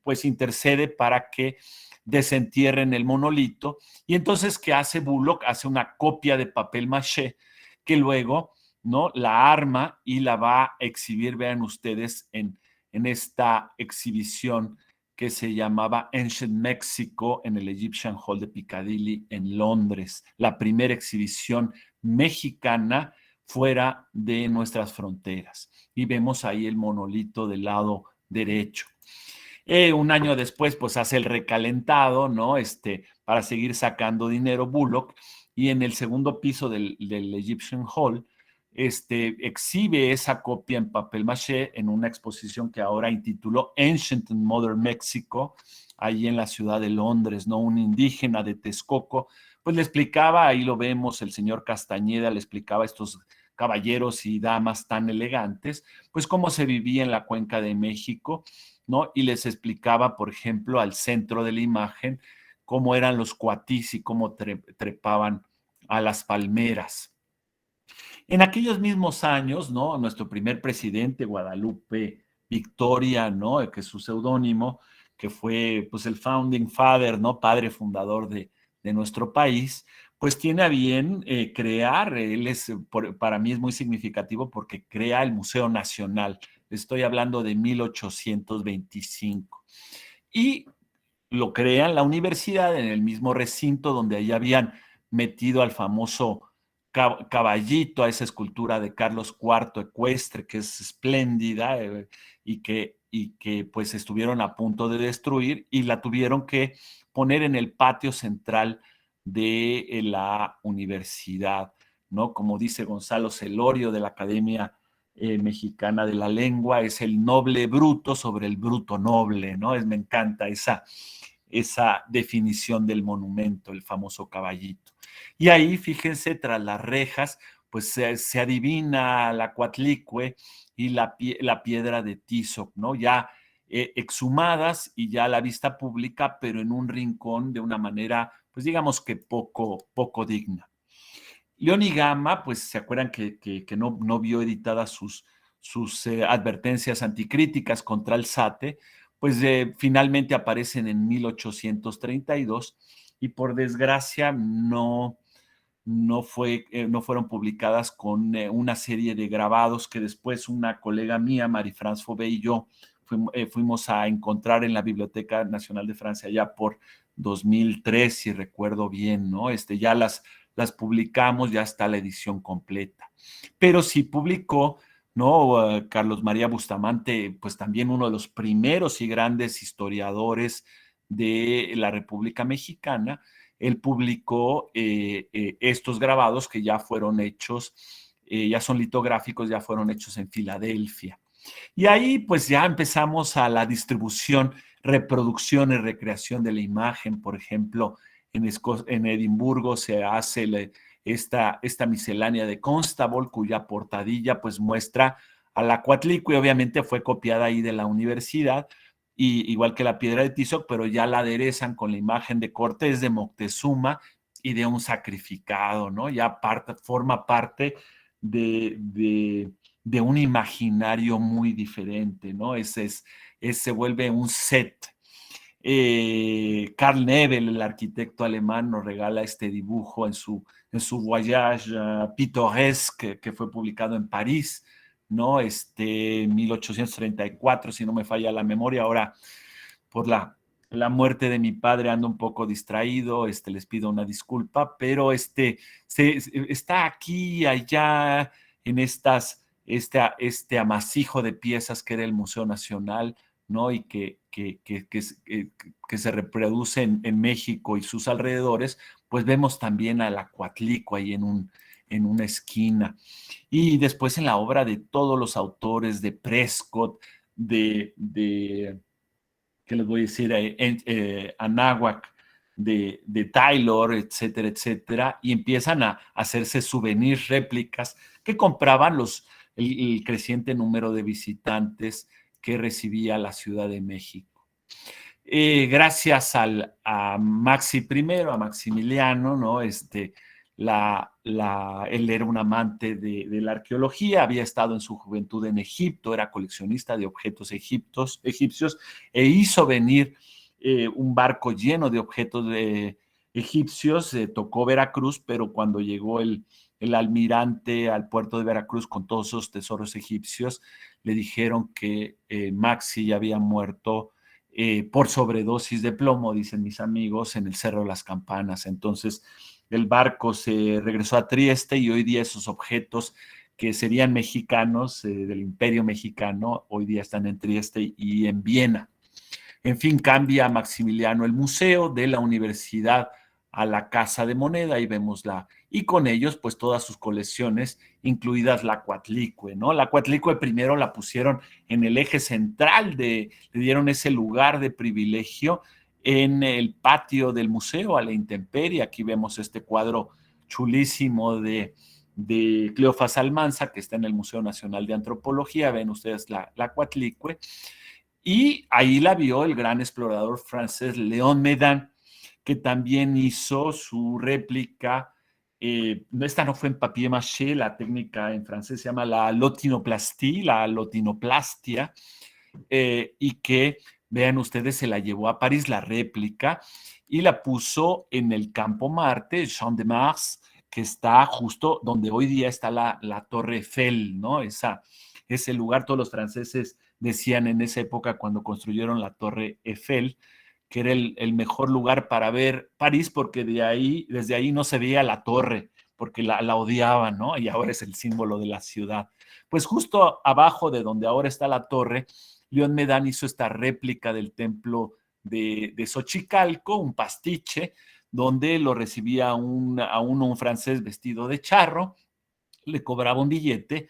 pues intercede para que desentierren el monolito y entonces ¿qué hace Bullock? Hace una copia de papel maché que luego, ¿no?, la arma y la va a exhibir, vean ustedes, en esta exhibición que se llamaba Ancient Mexico en el Egyptian Hall de Piccadilly en Londres, la primera exhibición mexicana fuera de nuestras fronteras. Y vemos ahí el monolito del lado derecho. Un año después, pues hace el recalentado, ¿no? Para seguir sacando dinero Bullock, y en el segundo piso del Egyptian Hall, exhibe esa copia en papel maché en una exposición que ahora intituló Ancient and Modern Mexico, ahí en la ciudad de Londres, ¿no? Un indígena de Texcoco, pues le explicaba, ahí lo vemos, el señor Castañeda le explicaba a estos caballeros y damas tan elegantes, pues cómo se vivía en la cuenca de México, ¿no? Y les explicaba, por ejemplo, al centro de la imagen, cómo eran los cuatis y cómo trepaban a las palmeras. En aquellos mismos años, ¿no? Nuestro primer presidente, Guadalupe Victoria, ¿no? Que es su seudónimo, que fue pues el founding father, ¿no? Padre fundador de nuestro país, pues tiene a bien crear, para mí es muy significativo porque crea el Museo Nacional. Estoy hablando de 1825. Y lo crea en la universidad, en el mismo recinto donde ahí habían metido al famoso caballito, a esa escultura de Carlos IV ecuestre, que es espléndida, y que pues estuvieron a punto de destruir y la tuvieron que poner en el patio central de la universidad, ¿no? Como dice Gonzalo Celorio de la Academia Mexicana de la Lengua, es el noble bruto sobre el bruto noble, ¿no? Me encanta esa definición del monumento, el famoso caballito. Y ahí, fíjense, tras las rejas, pues se adivina la Coatlicue y la piedra de Tizoc, ¿no? Ya exhumadas y ya a la vista pública, pero en un rincón de una manera, pues digamos que poco digna. León y Gama, pues se acuerdan que no vio editadas sus advertencias anticríticas contra el SATE, pues finalmente aparecen en 1832 y por desgracia no fueron publicadas con una serie de grabados que después una colega mía, Marie-France Fauvé, y yo fuimos a encontrar en la Biblioteca Nacional de Francia ya por 2003, si recuerdo bien, ¿no? Ya las publicamos, ya está la edición completa. Pero sí publicó, ¿no? Carlos María Bustamante, pues también uno de los primeros y grandes historiadores de la República Mexicana. Él publicó estos grabados que ya fueron hechos, ya son litográficos, ya fueron hechos en Filadelfia. Y ahí pues ya empezamos a la distribución, reproducción y recreación de la imagen. Por ejemplo, en Edimburgo se hace esta miscelánea de Constable, cuya portadilla pues muestra a la Coatlicue, obviamente fue copiada ahí de la universidad, y, igual que la piedra de Tizoc, pero ya la aderezan con la imagen de Cortés, de Moctezuma y de un sacrificado, ¿no? Ya forma parte de un imaginario muy diferente, ¿no? Se vuelve un set. Carl Nebel, el arquitecto alemán, nos regala este dibujo en su Voyage pittoresque que fue publicado en París, ¿no? 1834, si no me falla la memoria. Ahora, por la muerte de mi padre ando un poco distraído, les pido una disculpa, pero está aquí y allá en este amasijo de piezas que era el Museo Nacional, ¿no? Y que se reproduce en México y sus alrededores, pues vemos también a la Coatlicue ahí en una esquina. Y después en la obra de todos los autores, de Prescott, ¿qué les voy a decir? Anáhuac, de Taylor, etcétera, etcétera, y empiezan a hacerse souvenirs, réplicas que compraban el creciente número de visitantes que recibía la Ciudad de México. Gracias a Maxi primero, a Maximiliano, ¿no? Él era un amante de la arqueología, había estado en su juventud en Egipto, era coleccionista de objetos egipcios, e hizo venir un barco lleno de objetos egipcios. Tocó Veracruz, pero cuando llegó el almirante al puerto de Veracruz con todos esos tesoros egipcios, le dijeron que Maxi ya había muerto por sobredosis de plomo, dicen mis amigos, en el Cerro de las Campanas. Entonces, el barco se regresó a Trieste y hoy día esos objetos que serían mexicanos, del Imperio Mexicano, hoy día están en Trieste y en Viena. En fin, cambia Maximiliano el museo de la universidad a la Casa de Moneda y vemos y con ellos pues todas sus colecciones, incluidas la Coatlicue, ¿no? La Coatlicue primero la pusieron en el eje central, le dieron ese lugar de privilegio en el patio del museo a la intemperie. Aquí vemos este cuadro chulísimo de Cleofás Almanza, que está en el Museo Nacional de Antropología. Ven ustedes la Coatlicue. Y ahí la vio el gran explorador francés Léon Médan, que también hizo su réplica. Esta no fue en papier mâché, la técnica en francés se llama la lotinoplastie, la lotinoplastia, y que, vean ustedes, se la llevó a París, la réplica, y la puso en el Campo Marte, Champ de Mars, que está justo donde hoy día está la Torre Eiffel, ¿no? Ese lugar, todos los franceses decían en esa época cuando construyeron la Torre Eiffel, que era el mejor lugar para ver París, porque desde ahí no se veía la torre, porque la odiaban, ¿no? Y ahora es el símbolo de la ciudad. Pues justo abajo de donde ahora está la torre, León Medán hizo esta réplica del templo de Xochicalco, un pastiche, donde lo recibía un francés vestido de charro, le cobraba un billete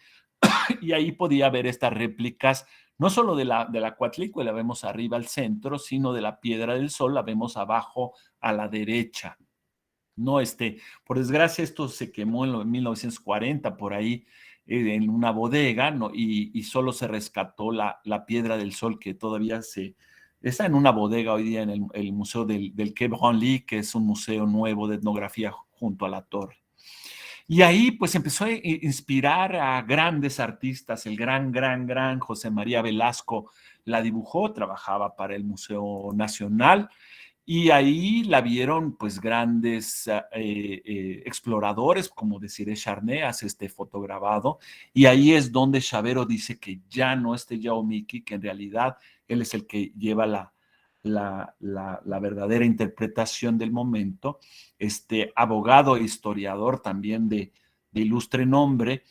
y ahí podía ver estas réplicas, no solo de la Coatlicue, la vemos arriba al centro, sino de la Piedra del Sol, la vemos abajo a la derecha. No, por desgracia, esto se quemó en 1940 por ahí en una bodega, ¿no? Y solo se rescató la Piedra del Sol, que todavía está en una bodega hoy día en el Museo del Quai Branly, que es un museo nuevo de etnografía junto a la torre. Y ahí pues empezó a inspirar a grandes artistas. El gran José María Velasco la dibujó, trabajaba para el Museo Nacional, Y ahí la vieron pues grandes exploradores, como Desiré Charnay, hace este fotograbado, y ahí es donde Chavero dice que ya no es Yao Miki, que en realidad él es el que lleva la verdadera interpretación del momento. Este abogado e historiador también de ilustre nombre,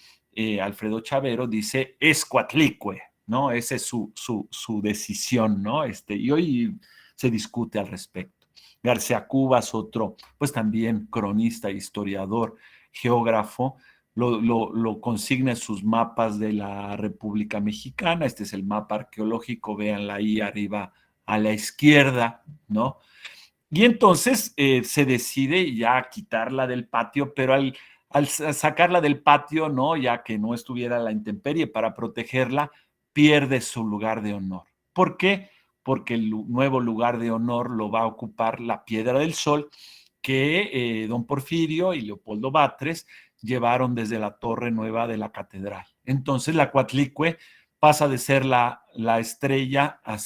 Alfredo Chavero, dice es Coatlicue, ¿no? Esa es su decisión, ¿no? Y hoy se discute al respecto. García Cubas, otro, pues también cronista, historiador, geógrafo, lo consigna en sus mapas de la República Mexicana. Este es el mapa arqueológico, véanla ahí arriba a la izquierda, ¿no? Y entonces se decide ya quitarla del patio, pero al sacarla del patio, ¿no? Ya que no estuviera a la intemperie para protegerla, pierde su lugar de honor. ¿Por qué? Porque el nuevo lugar de honor lo va a ocupar la Piedra del Sol que don Porfirio y Leopoldo Batres llevaron desde la Torre Nueva de la Catedral. Entonces la Coatlicue pasa de ser la estrella a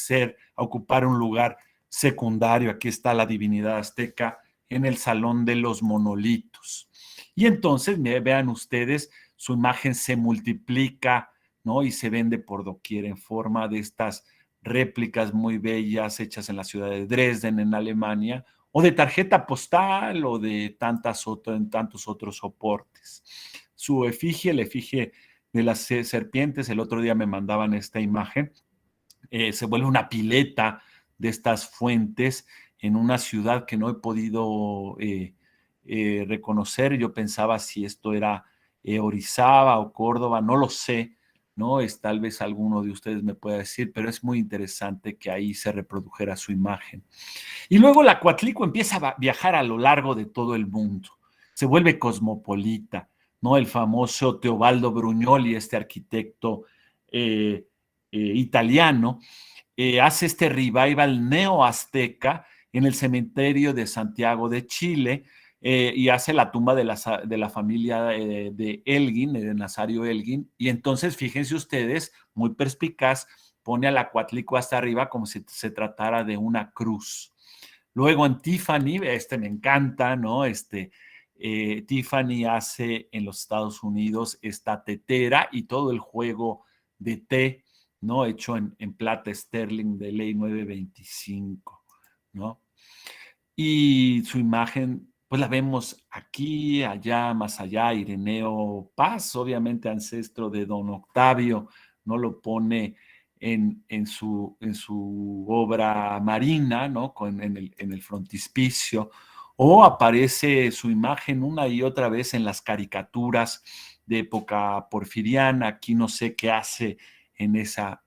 ocupar un lugar secundario. Aquí está la divinidad azteca en el Salón de los Monolitos. Y entonces, vean ustedes, su imagen se multiplica, ¿no? Y se vende por doquier en forma de estas réplicas muy bellas hechas en la ciudad de Dresden, en Alemania, o de tarjeta postal o de en tantos otros soportes. Su efigie, la efigie de las serpientes, el otro día me mandaban esta imagen, se vuelve una pileta de estas fuentes en una ciudad que no he podido reconocer. Yo pensaba si esto era Orizaba o Córdoba, no lo sé, ¿no? Tal vez alguno de ustedes me pueda decir, pero es muy interesante que ahí se reprodujera su imagen. Y luego la Coatlicue empieza a viajar a lo largo de todo el mundo, se vuelve cosmopolita, ¿no? El famoso Teobaldo Brugnoli, este arquitecto italiano, hace este revival neo-azteca en el cementerio de Santiago de Chile y hace la tumba de la familia de Elgin, de Nazario Elgin, y entonces fíjense ustedes, muy perspicaz, pone a la Coatlicue hasta arriba como si se tratara de una cruz. Luego en Tiffany, me encanta, ¿no? Tiffany hace en los Estados Unidos esta tetera y todo el juego de té, ¿no? Hecho en plata sterling de ley 925, ¿no? Y su imagen, pues la vemos aquí, allá, más allá, Ireneo Paz, obviamente ancestro de don Octavio, no lo pone en su obra marina, ¿no? En el frontispicio, o aparece su imagen una y otra vez en las caricaturas de época porfiriana. Aquí no sé qué hace en esa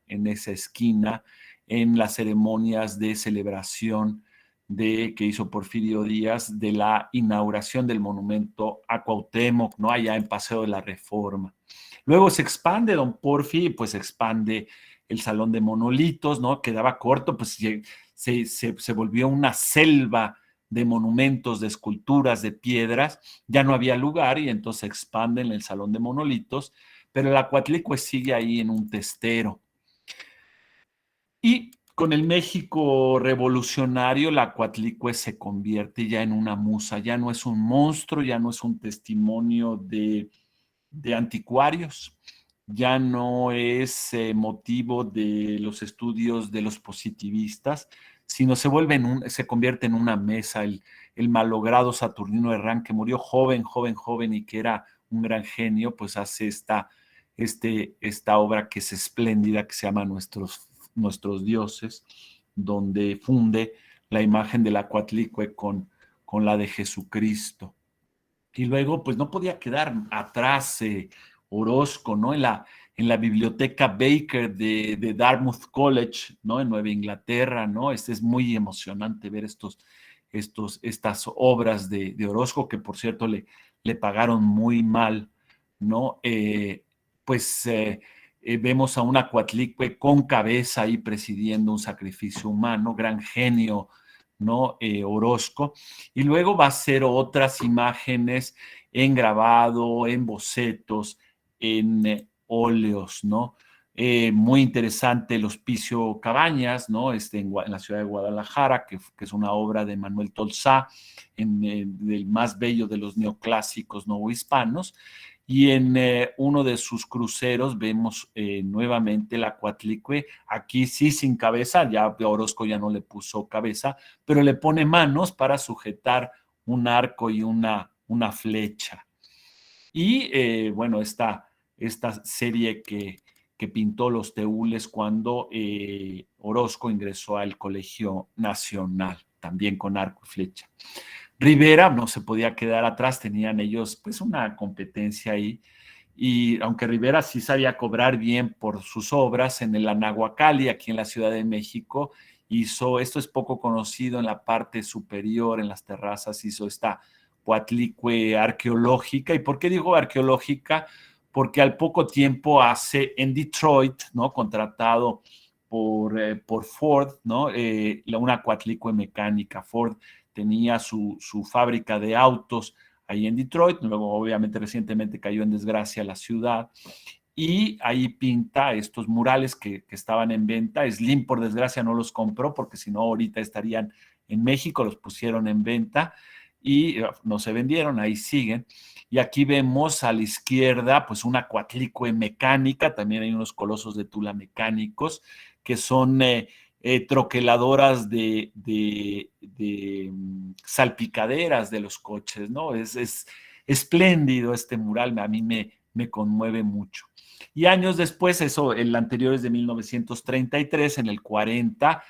esquina, en las ceremonias de celebración que hizo Porfirio Díaz de la inauguración del monumento a Cuauhtémoc, ¿no? Allá en Paseo de la Reforma. Luego se expande don Porfi, pues se expande el Salón de Monolitos, ¿no? Quedaba corto, pues se volvió una selva de monumentos, de esculturas, de piedras, ya no había lugar y entonces se expande en el Salón de Monolitos, pero la Coatlicue sigue ahí en un testero. Y con el México revolucionario, la Coatlicue se convierte ya en una musa, ya no es un monstruo, ya no es un testimonio de anticuarios, ya no es motivo de los estudios de los positivistas, sino se convierte en una mesa. El malogrado Saturnino Herrán, que murió joven, joven, joven y que era un gran genio, pues hace esta obra que es espléndida, que se llama Nuestros Dioses, donde funde la imagen de la Coatlicue con la de Jesucristo. Y luego, pues no podía quedar atrás Orozco, ¿no? En la biblioteca Baker de Dartmouth College, ¿no? En Nueva Inglaterra, ¿no? Es muy emocionante ver estas obras de Orozco, que por cierto le pagaron muy mal, ¿no? Vemos a una Coatlicue con cabeza ahí presidiendo un sacrificio humano, gran genio, ¿no? Orozco. Y luego va a hacer otras imágenes en grabado, en bocetos, en óleos, ¿no? Muy interesante el Hospicio Cabañas, ¿no? En la ciudad de Guadalajara, que es una obra de Manuel Tolsá, del más bello de los neoclásicos novohispanos. Y en uno de sus cruceros vemos nuevamente la Coatlicue, aquí sí sin cabeza, ya Orozco ya no le puso cabeza, pero le pone manos para sujetar un arco y una flecha. Y bueno, esta serie que pintó los Teules cuando Orozco ingresó al Colegio Nacional, también con arco y flecha. Rivera no se podía quedar atrás, tenían ellos pues una competencia ahí, y aunque Rivera sí sabía cobrar bien por sus obras, en el Anahuacalli, aquí en la Ciudad de México, esto es poco conocido, en la parte superior, en las terrazas, hizo esta Coatlicue arqueológica. ¿Y por qué digo arqueológica? Porque al poco tiempo hace en Detroit, ¿no? Contratado por Ford, ¿no? Una Coatlicue mecánica. Ford tenía su fábrica de autos ahí en Detroit, luego obviamente recientemente cayó en desgracia la ciudad, y ahí pinta estos murales que estaban en venta. Slim, por desgracia, no los compró, porque si no ahorita estarían en México, los pusieron en venta y no se vendieron, ahí siguen. Y aquí vemos a la izquierda pues una Coatlicue mecánica, también hay unos colosos de Tula mecánicos que son troqueladoras de salpicaderas de los coches, ¿no? Es espléndido este mural, a mí me conmueve mucho. Y años después, eso, el anterior es de 1933, en el 40,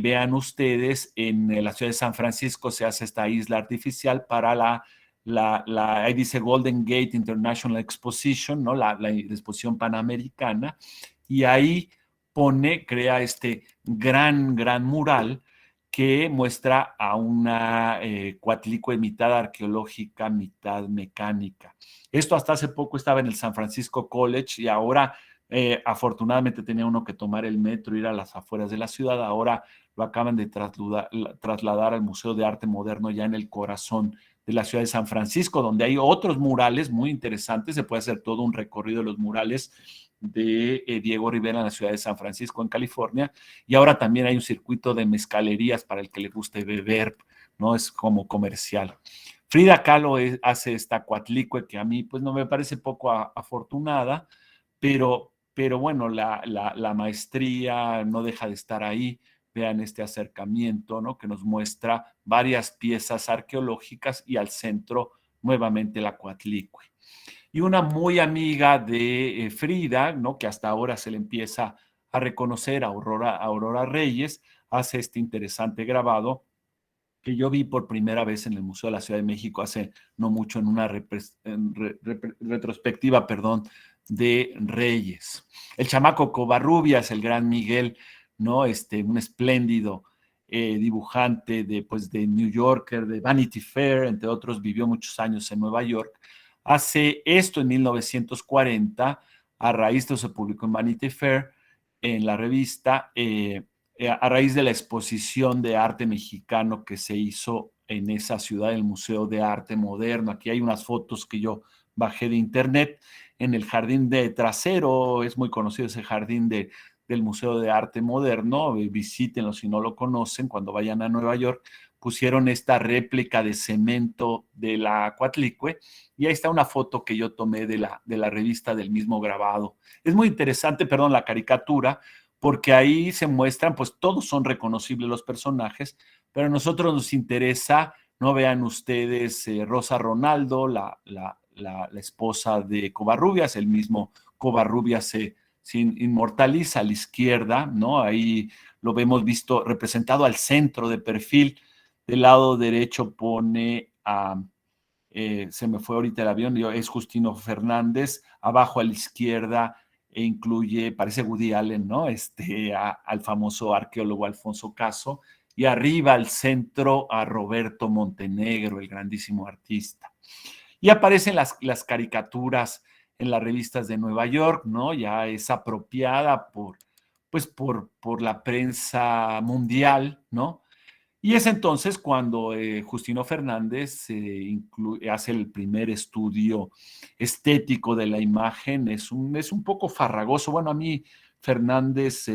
vean ustedes, en la ciudad de San Francisco se hace esta isla artificial para ahí dice Golden Gate International Exposition, ¿no? La exposición panamericana, y ahí crea este gran mural que muestra a una Coatlicue mitad arqueológica, mitad mecánica. Esto hasta hace poco estaba en el San Francisco College, y ahora afortunadamente tenía uno que tomar el metro, ir a las afueras de la ciudad. Ahora lo acaban de trasladar al Museo de Arte Moderno, ya en el corazón de la ciudad de San Francisco, donde hay otros murales muy interesantes. Se puede hacer todo un recorrido de los murales de Diego Rivera en la ciudad de San Francisco, en California. Y ahora también hay un circuito de mezcalerías para el que le guste beber, ¿no? Es como comercial. Frida Kahlo hace esta Coatlicue que a mí pues no me parece poco afortunada, pero bueno, la maestría no deja de estar ahí. Vean este acercamiento, ¿no? Que nos muestra varias piezas arqueológicas y al centro nuevamente la Coatlicue. Y una muy amiga de Frida, ¿no? Que hasta ahora se le empieza a reconocer, Aurora Reyes, hace este interesante grabado que yo vi por primera vez en el Museo de la Ciudad de México hace no mucho, en una retrospectiva, perdón, de Reyes. El chamaco Covarrubias, el gran Miguel, ¿no? Un espléndido dibujante pues, de New Yorker, de Vanity Fair, entre otros, vivió muchos años en Nueva York. Hace esto en 1940, a raíz de eso se publicó en Vanity Fair, en la revista, a raíz de la exposición de arte mexicano que se hizo en esa ciudad, el Museo de Arte Moderno. Aquí hay unas fotos que yo bajé de internet en el jardín de trasero, es muy conocido ese jardín del Museo de Arte Moderno, visítenlo si no lo conocen, cuando vayan a Nueva York. Pusieron esta réplica de cemento de la Coatlicue, y ahí está una foto que yo tomé de la revista del mismo grabado. Es muy interesante, perdón, la caricatura, porque ahí se muestran, pues todos son reconocibles los personajes, pero a nosotros nos interesa, no vean ustedes, Rosa Ronaldo, la esposa de Covarrubias, el mismo Covarrubias se inmortaliza a la izquierda, ¿no? Ahí lo vemos visto representado al centro de perfil. Del lado derecho pone a, se me fue ahorita el avión, es Justino Fernández, abajo a la izquierda incluye, parece Woody Allen, ¿no? Al famoso arqueólogo Alfonso Caso, y arriba al centro a Roberto Montenegro, el grandísimo artista. Y aparecen las caricaturas en las revistas de Nueva York, ¿no? Ya es apropiada pues por la prensa mundial, ¿no? Y es entonces cuando Justino Fernández hace el primer estudio estético de la imagen. Es un poco farragoso. Bueno, a mí Fernández,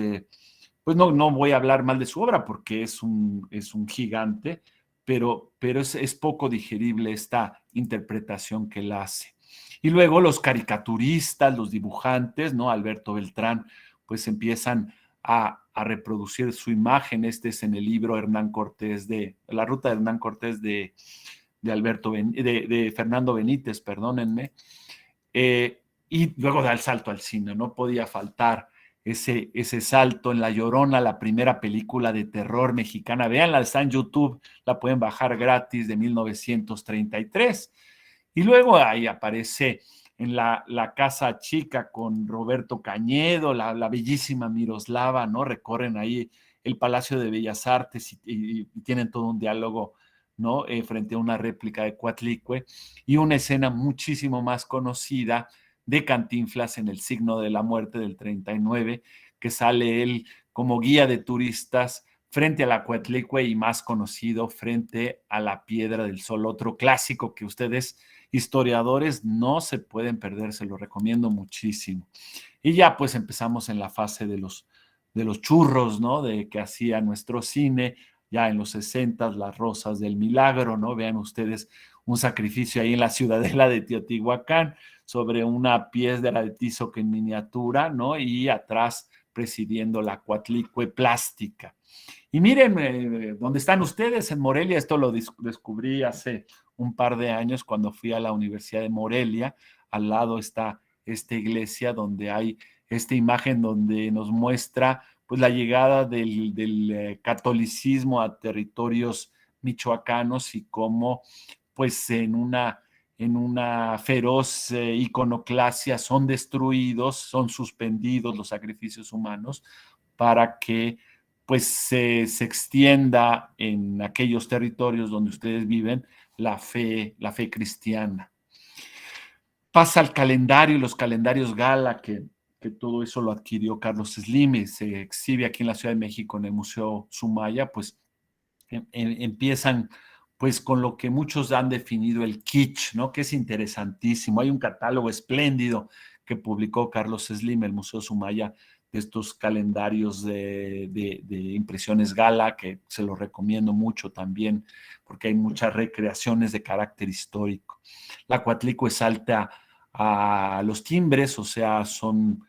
pues no voy a hablar mal de su obra porque es un gigante, pero es poco digerible esta interpretación que él hace. Y luego los caricaturistas, los dibujantes, ¿no? Alberto Beltrán, pues empiezan a reproducir su imagen. Este es en el libro Hernán Cortés La Ruta de Hernán Cortés de Fernando Benítez, perdónenme. Y luego da el salto al cine, no podía faltar ese salto en La Llorona, la primera película de terror mexicana. Véanla, está en YouTube, la pueden bajar gratis, de 1933. Y luego ahí aparece en la Casa Chica con Roberto Cañedo, la bellísima Miroslava, ¿no? Recorren ahí el Palacio de Bellas Artes y tienen todo un diálogo, ¿no? Frente a una réplica de Coatlicue, y una escena muchísimo más conocida de Cantinflas en El signo de la muerte del 39, que sale él como guía de turistas frente a la Coatlicue y más conocido frente a la Piedra del Sol, otro clásico que ustedes historiadores no se pueden perder, se lo recomiendo muchísimo. Y ya pues empezamos en la fase de los churros, ¿no? De que hacía nuestro cine, ya en los 60, Las Rosas del Milagro, ¿no? Vean ustedes un sacrificio ahí en la ciudadela de Teotihuacán sobre una piedra de tizoc en miniatura, ¿no? Y atrás presidiendo la Coatlicue plástica. Y miren, ¿dónde están ustedes? En Morelia, esto lo descubrí hace un par de años cuando fui a la Universidad de Morelia. Al lado está esta iglesia donde hay esta imagen donde nos muestra pues la llegada del catolicismo a territorios michoacanos y cómo pues en una feroz iconoclasia son destruidos, son suspendidos los sacrificios humanos para que pues se extienda en aquellos territorios donde ustedes viven la fe cristiana. Pasa al calendario, los calendarios Gala, que todo eso lo adquirió Carlos Slim y se exhibe aquí en la Ciudad de México en el Museo Sumaya. Pues empiezan pues con lo que muchos han definido el kitsch, ¿no? Que es interesantísimo. Hay un catálogo espléndido que publicó Carlos Slim, el Museo Sumaya, de estos calendarios de impresiones Gala, que se los recomiendo mucho también, porque hay muchas recreaciones de carácter histórico. La Coatlicue salta a los timbres, o sea, son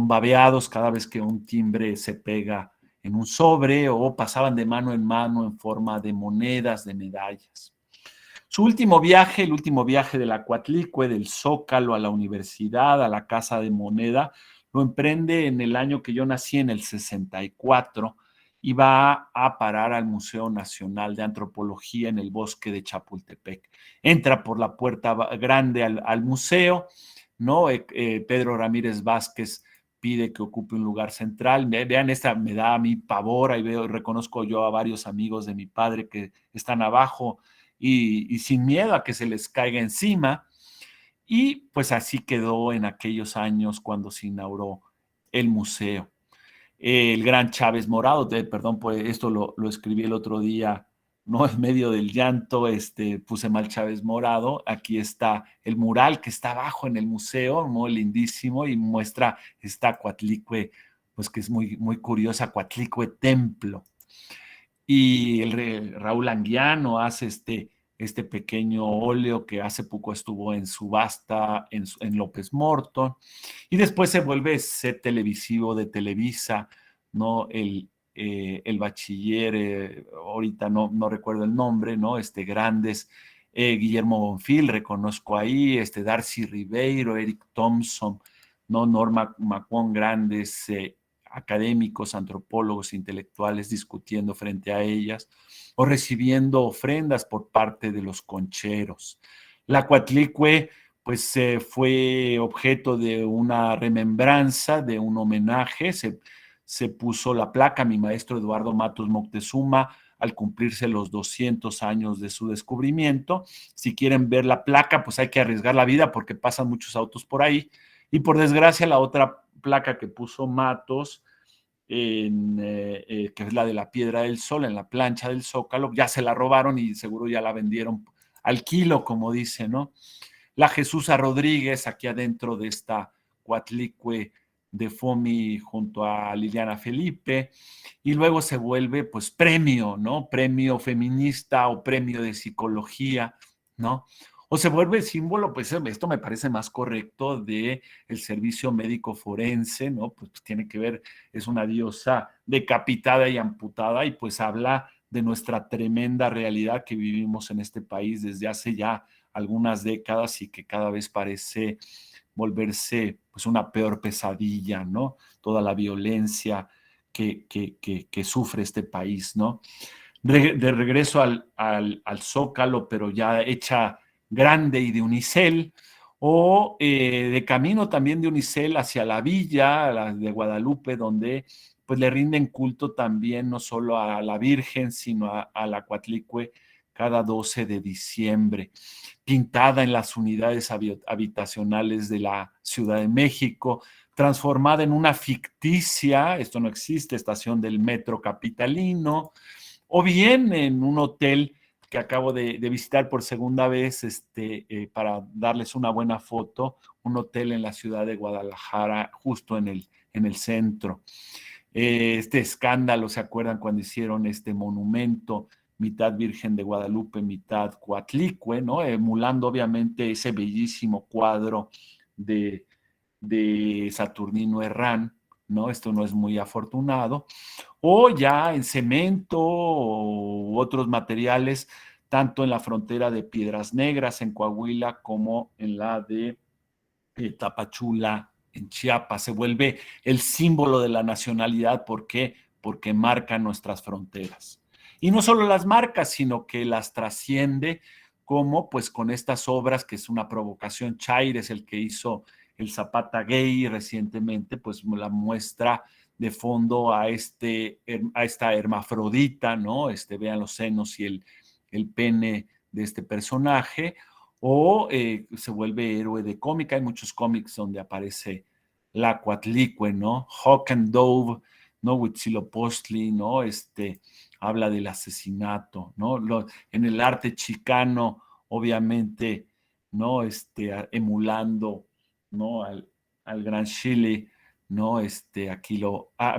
babeados cada vez que un timbre se pega en un sobre, o pasaban de mano en mano en forma de monedas, de medallas. Su último viaje, el último viaje de la Coatlicue, del Zócalo a la universidad, a la Casa de Moneda, lo emprende en el año que yo nací, en el 64, y va a parar al Museo Nacional de Antropología en el bosque de Chapultepec. Entra por la puerta grande al museo, ¿no? Pedro Ramírez Vázquez pide que ocupe un lugar central. Vean, esta me da a mí pavor, ahí veo, reconozco yo a varios amigos de mi padre que están abajo y sin miedo a que se les caiga encima. Y pues así quedó en aquellos años cuando se inauguró el museo. El gran Chávez Morado, perdón, pues esto lo escribí el otro día, no en medio del llanto, puse mal Chávez Morado. Aquí está el mural que está abajo en el museo, muy lindísimo, y muestra esta Coatlicue, pues que es muy curiosa, Coatlicue Templo. Y Raúl Anguiano hace este pequeño óleo que hace poco estuvo en subasta en López Morton, y después se vuelve set televisivo de Televisa, ¿no? El bachiller, ahorita no recuerdo el nombre, ¿no? Grandes, Guillermo Bonfil, reconozco ahí, Darcy Ribeiro, Eric Thompson, ¿no? Norma Macón, grandes académicos, antropólogos, intelectuales discutiendo frente a ellas o recibiendo ofrendas por parte de los concheros. La Coatlicue pues fue objeto de una remembranza, de un homenaje. Se puso la placa a mi maestro Eduardo Matos Moctezuma al cumplirse los 200 años de su descubrimiento. Si quieren ver la placa, pues hay que arriesgar la vida porque pasan muchos autos por ahí. Y por desgracia, la otra placa que puso Matos que es la de la Piedra del Sol, en la plancha del Zócalo, ya se la robaron y seguro ya la vendieron al kilo, como dice, ¿no? La Jesús Rodríguez, aquí adentro de esta Coatlicue de Fomi junto a Liliana Felipe, y luego se vuelve pues premio, ¿no? Premio feminista o premio de psicología, ¿no? O se vuelve símbolo, pues esto me parece más correcto, de el servicio médico forense, ¿no? Pues tiene que ver, es una diosa decapitada y amputada y pues habla de nuestra tremenda realidad que vivimos en este país desde hace ya algunas décadas y que cada vez parece volverse pues una peor pesadilla, ¿no? Toda la violencia que sufre este país, ¿no? De regreso al Zócalo, pero ya hecha grande y de unicel, o de camino también de unicel hacia la villa de Guadalupe, donde pues le rinden culto también no solo a la Virgen, sino a la Coatlicue cada 12 de diciembre, pintada en las unidades habitacionales de la Ciudad de México, transformada en una ficticia, esto no existe, estación del metro capitalino, o bien en un hotel que acabo de visitar por segunda vez para darles una buena foto, un hotel en la ciudad de Guadalajara, justo en el centro. Este escándalo, ¿se acuerdan cuando hicieron este monumento, mitad Virgen de Guadalupe, mitad Coatlicue, ¿no? Emulando obviamente ese bellísimo cuadro de, de Saturnino Herrán, ¿no? Esto no es muy afortunado, o ya en cemento u otros materiales, tanto en la frontera de Piedras Negras en Coahuila como en la de Tapachula en Chiapas. Se vuelve el símbolo de la nacionalidad. ¿Por qué? Porque marca nuestras fronteras. Y no solo las marca, sino que las trasciende, como pues con estas obras, que es una provocación. Chaire es el que hizo el Zapata Gay recientemente, pues la muestra de fondo a esta hermafrodita, ¿no? Vean los senos y el pene de este personaje, o se vuelve héroe de cómica. Hay muchos cómics donde aparece la Coatlicue, ¿no? Hawk and Dove, ¿no? Huitzilopochtli, ¿no? Habla del asesinato, ¿no? En el arte chicano, obviamente, ¿no? Emulando, ¿no? Al Gran Chile, ¿no?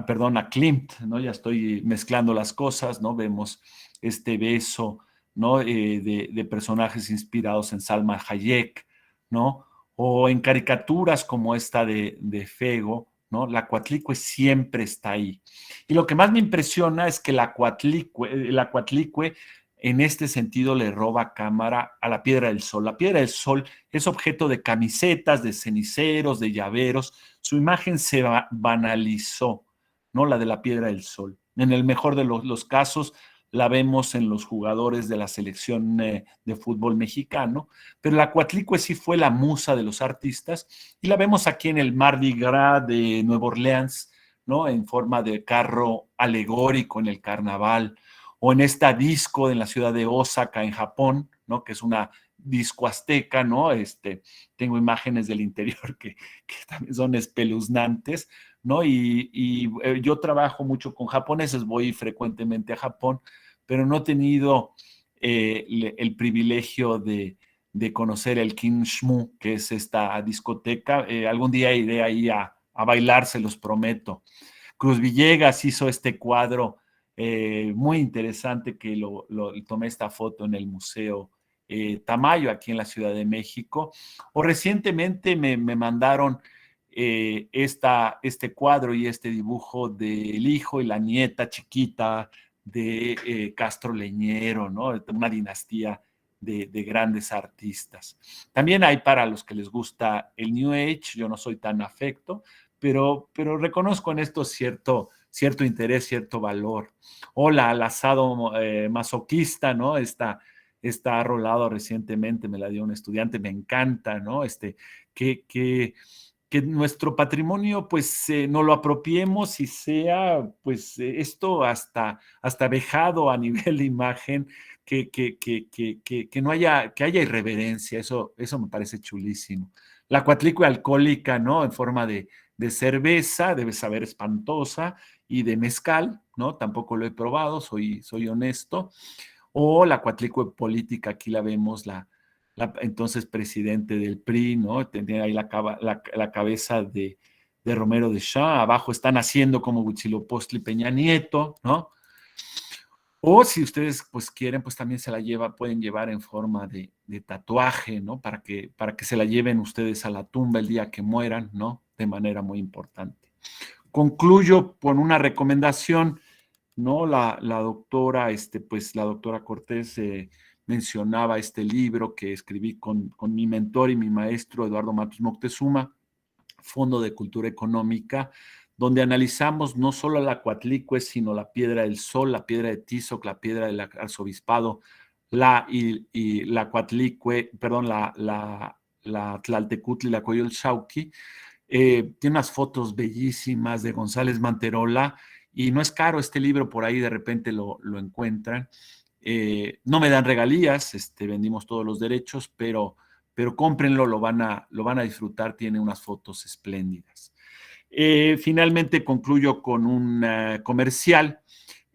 Perdón, a Klimt, ¿no? Ya estoy mezclando las cosas, ¿no? Vemos este beso, ¿no? De personajes inspirados en Salma Hayek, ¿no? O en caricaturas como esta de Fego, ¿no? La Coatlicue siempre está ahí. Y lo que más me impresiona es que la Coatlicue en este sentido le roba cámara a la Piedra del Sol. La Piedra del Sol es objeto de camisetas, de ceniceros, de llaveros. Su imagen se banalizó, ¿no? La de la Piedra del Sol. En el mejor de los casos, la vemos en los jugadores de la selección de fútbol mexicano, pero la Coatlicue sí fue la musa de los artistas y la vemos aquí en el Mardi Gras de Nueva Orleans, ¿no? En forma de carro alegórico en el carnaval, o en esta disco en la ciudad de Osaka, en Japón, ¿no? Que es una disco azteca, ¿no? Tengo imágenes del interior que también son espeluznantes, ¿no? Yo trabajo mucho con japoneses, voy frecuentemente a Japón, pero no he tenido el privilegio de conocer el Kinshmu, que es esta discoteca. Algún día iré ahí a bailar, se los prometo. Cruz Villegas hizo este cuadro muy interesante que tomé esta foto en el Museo Tamayo, aquí en la Ciudad de México. O recientemente me mandaron este cuadro y este dibujo del hijo y la nieta chiquita de Castro Leñero, ¿no? Una dinastía de grandes artistas. También hay para los que les gusta el New Age, yo no soy tan afecto, pero reconozco en esto cierto interés, cierto valor. O al asado masoquista, ¿no? Está rolado recientemente, me la dio un estudiante, me encanta, ¿no? Que, que, que nuestro patrimonio pues no lo apropiemos y sea pues esto hasta vejado a nivel de imagen, que no haya, que haya irreverencia. Eso me parece chulísimo. La cuatlicue alcohólica, ¿no? En forma de cerveza, debe saber espantosa, y de mezcal, ¿no? Tampoco lo he probado, soy honesto. O la cuatlicue política, aquí la vemos, entonces presidente del PRI, ¿no? Tenía ahí la cabeza de Romero de Champs, abajo están haciendo como Huitzilopochtli Peña Nieto, ¿no? O si ustedes pues quieren, pues también pueden llevar en forma de tatuaje, ¿no? Para que se la lleven ustedes a la tumba el día que mueran, ¿no? De manera muy importante. Concluyo con una recomendación, ¿no? La doctora, pues la doctora Cortés mencionaba este libro que escribí con mi mentor y mi maestro Eduardo Matos Moctezuma, Fondo de Cultura Económica, donde analizamos no solo la Coatlicue, sino la Piedra del Sol, la Piedra de Tizoc, la Piedra del Arzobispado, y la Coatlicue, perdón, la Tlaltecutli y la Coyolxauhqui. Tiene unas fotos bellísimas de González Manterola, y no es caro este libro, por ahí de repente lo encuentran. No me dan regalías, vendimos todos los derechos, pero cómprenlo, lo van a disfrutar, tiene unas fotos espléndidas. Finalmente concluyo con un comercial.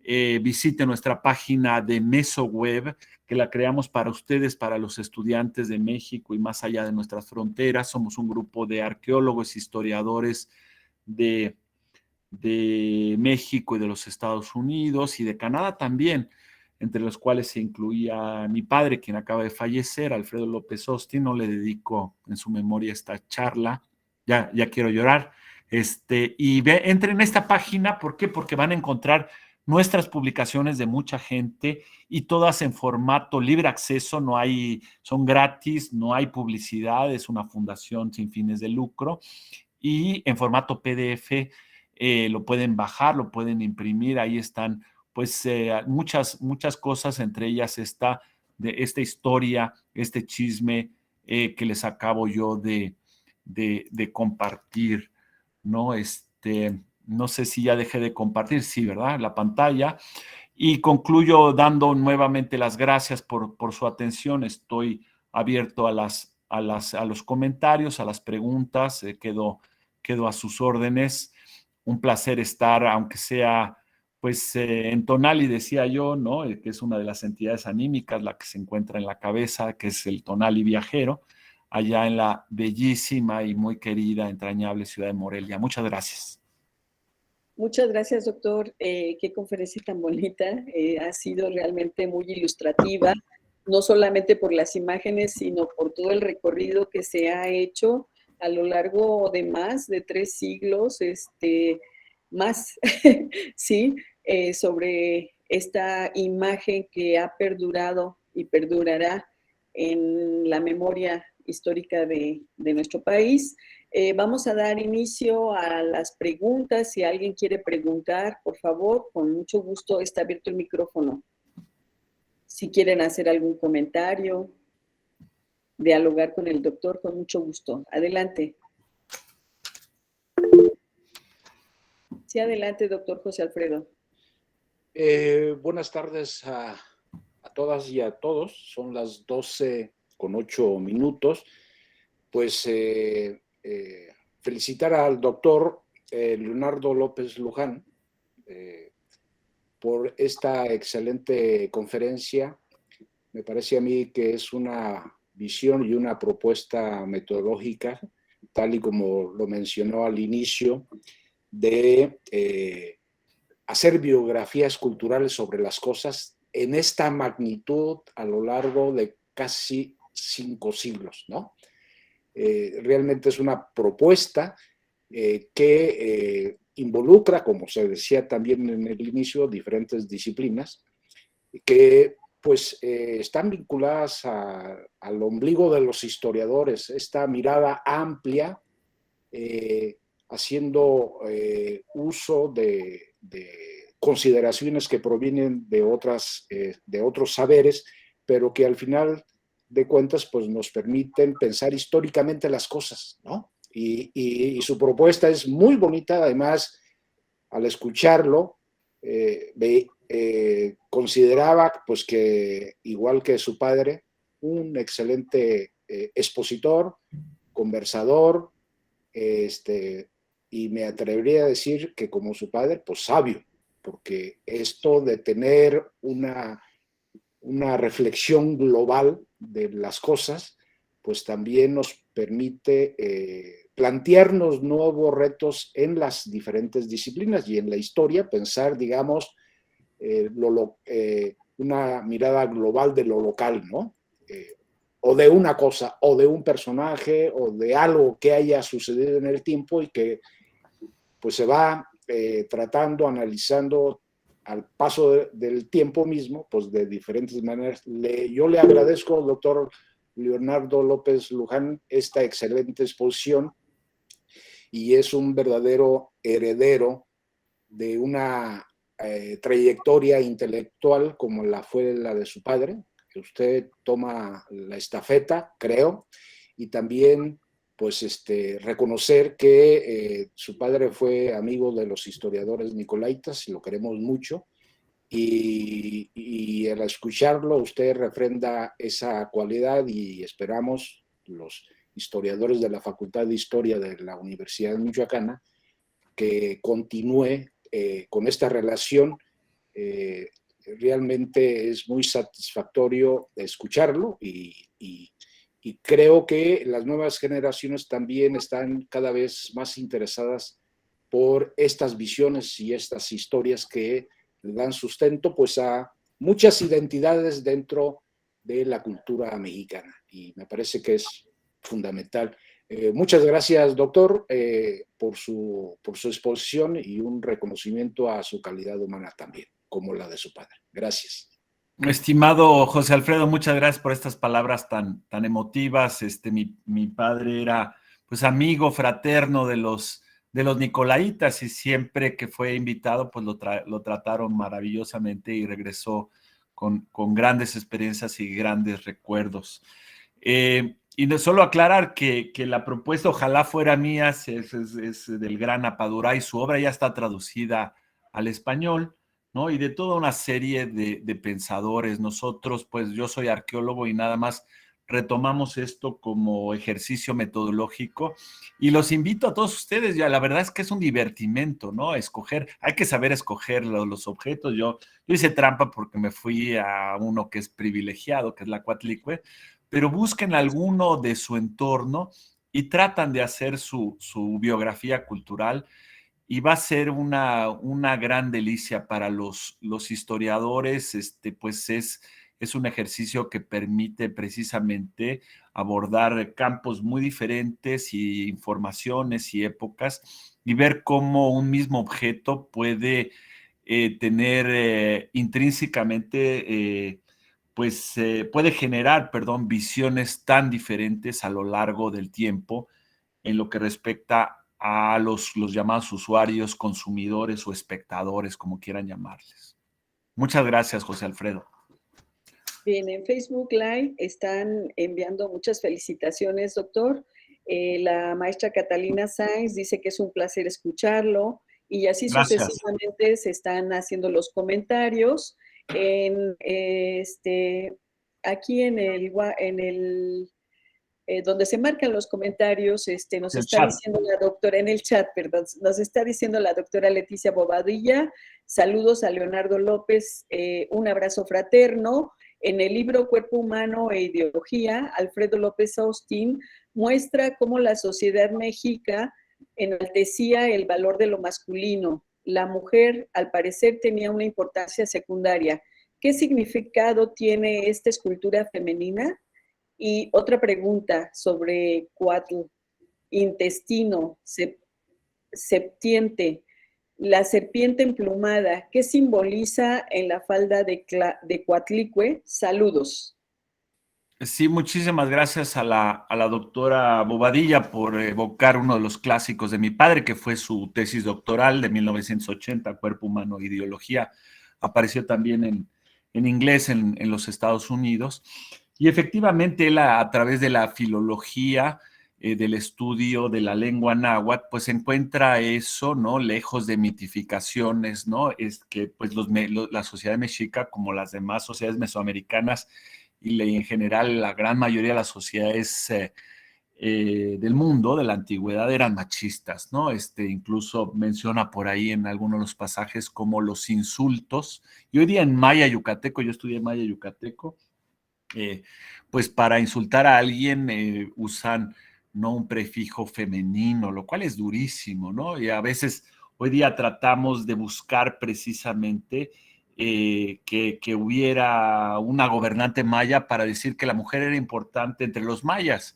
Visite nuestra página de MesoWeb, que la creamos para ustedes, para los estudiantes de México y más allá de nuestras fronteras. Somos un grupo de arqueólogos, historiadores de, de México y de los Estados Unidos y de Canadá también, entre los cuales se incluía mi padre, quien acaba de fallecer, Alfredo López Austin. No le dedico en su memoria esta charla, ya quiero llorar. Entren en esta página, ¿por qué? Porque van a encontrar nuestras publicaciones de mucha gente y todas en formato libre acceso, son gratis, no hay publicidad, es una fundación sin fines de lucro, y en formato PDF. Lo pueden bajar, lo pueden imprimir, ahí están pues muchas cosas, entre ellas esta historia, este chisme que les acabo yo de compartir, ¿no? No sé si ya dejé de compartir, sí, ¿verdad? La pantalla. Y concluyo dando nuevamente las gracias por su atención. Estoy abierto a los comentarios, a las preguntas, quedo a sus órdenes. Un placer estar, aunque sea pues en Tonali, decía yo, ¿no? Que es una de las entidades anímicas, la que se encuentra en la cabeza, que es el Tonali viajero, allá en la bellísima y muy querida, entrañable ciudad de Morelia. Muchas gracias. Muchas gracias, doctor. Qué conferencia tan bonita. Ha sido realmente muy ilustrativa, no solamente por las imágenes, sino por todo el recorrido que se ha hecho a lo largo de más de 3 siglos, más, sí, sobre esta imagen que ha perdurado y perdurará en la memoria histórica de nuestro país. Vamos a dar inicio a las preguntas. Si alguien quiere preguntar, por favor, con mucho gusto está abierto el micrófono. Si quieren hacer algún comentario, dialogar con el doctor, con mucho gusto. Adelante. Sí, adelante, doctor José Alfredo. Buenas tardes a todas y a todos. Son las 12:08. Pues felicitar al doctor Leonardo López Luján por esta excelente conferencia. Me parece a mí que es una visión y una propuesta metodológica, tal y como lo mencionó al inicio, de hacer biografías culturales sobre las cosas en esta magnitud a lo largo de casi 5 siglos, ¿no? Realmente es una propuesta que involucra, como se decía también en el inicio, diferentes disciplinas que pues están vinculadas al ombligo de los historiadores, esta mirada amplia, haciendo uso de consideraciones que provienen de otros saberes, pero que al final de cuentas pues nos permiten pensar históricamente las cosas, ¿no? Y su propuesta es muy bonita. Además, al escucharlo, consideraba pues que, igual que su padre, un excelente expositor, conversador, y me atrevería a decir que como su padre, pues sabio, porque esto de tener una reflexión global de las cosas, pues también nos permite plantearnos nuevos retos en las diferentes disciplinas y en la historia, pensar, digamos, una mirada global de lo local, ¿no? O de una cosa, o de un personaje, o de algo que haya sucedido en el tiempo y que pues se va tratando, analizando al paso del tiempo mismo, pues de diferentes maneras. Yo le agradezco al doctor Leonardo López Luján esta excelente exposición y es un verdadero heredero de una trayectoria intelectual como fue la de su padre, que usted toma la estafeta, creo, y también pues reconocer que su padre fue amigo de los historiadores nicolaitas y lo queremos mucho, y al escucharlo usted refrenda esa cualidad y esperamos los historiadores de la Facultad de Historia de la Universidad Michoacana que continúe con esta relación. Realmente es muy satisfactorio escucharlo y creo que las nuevas generaciones también están cada vez más interesadas por estas visiones y estas historias que le dan sustento pues a muchas identidades dentro de la cultura mexicana y me parece que es fundamental. Muchas gracias, doctor, por su exposición y un reconocimiento a su calidad humana también, como la de su padre. Gracias. Estimado José Alfredo, muchas gracias por estas palabras tan emotivas. Mi padre era pues amigo fraterno de los nicolaitas y siempre que fue invitado pues lo trataron maravillosamente y regresó con grandes experiencias y grandes recuerdos. Y no solo aclarar que la propuesta ojalá fuera mía, es del gran Apaduray, su obra ya está traducida al español, ¿no? Y de toda una serie de pensadores. Nosotros, pues yo soy arqueólogo y nada más retomamos esto como ejercicio metodológico y los invito a todos ustedes, ya la verdad es que es un divertimento, ¿no? Escoger, hay que saber escoger los objetos. Yo hice trampa porque me fui a uno que es privilegiado, que es la Coatlicue, pero busquen alguno de su entorno y tratan de hacer su biografía cultural y va a ser una gran delicia para los historiadores, pues es un ejercicio que permite precisamente abordar campos muy diferentes y informaciones y épocas y ver cómo un mismo objeto puede tener intrínsecamente pues puede generar, perdón, visiones tan diferentes a lo largo del tiempo en lo que respecta a los llamados usuarios, consumidores o espectadores, como quieran llamarles. Muchas gracias, José Alfredo. Bien, en Facebook Live están enviando muchas felicitaciones, doctor. La maestra Catalina Sáenz dice que es un placer escucharlo y así Gracias. sucesivamente se están haciendo los comentarios. Aquí en el donde se marcan los comentarios, nos El está chat. diciendo la doctora, en el chat, perdón, nos está diciendo la doctora Leticia Bobadilla, saludos a Leonardo López, un abrazo fraterno. En el libro Cuerpo Humano e Ideología, Alfredo López Austin muestra cómo la sociedad mexica enaltecía el valor de lo masculino. La mujer, al parecer, tenía una importancia secundaria. ¿Qué significado tiene esta escultura femenina? Y otra pregunta sobre Cuatl, intestino, septiente, la serpiente emplumada, ¿qué simboliza en la falda de Coatlicue? Saludos. Sí, muchísimas gracias a la doctora Bobadilla por evocar uno de los clásicos de mi padre, que fue su tesis doctoral de 1980, Cuerpo Humano e Ideología. Apareció también en inglés en los Estados Unidos. Y efectivamente él a través de la filología, del estudio de la lengua náhuatl, pues encuentra eso, ¿no? Lejos de mitificaciones, ¿no? Es que pues la sociedad mexica, como las demás sociedades mesoamericanas y en general la gran mayoría de las sociedades del mundo, de la antigüedad, eran machistas, ¿no? Incluso menciona por ahí en algunos de los pasajes como los insultos. Y hoy día en maya yucateco, yo estudié maya yucateco, pues para insultar a alguien usan, ¿no?, un prefijo femenino, lo cual es durísimo, ¿no? Y a veces hoy día tratamos de buscar precisamente que hubiera una gobernante maya para decir que la mujer era importante entre los mayas.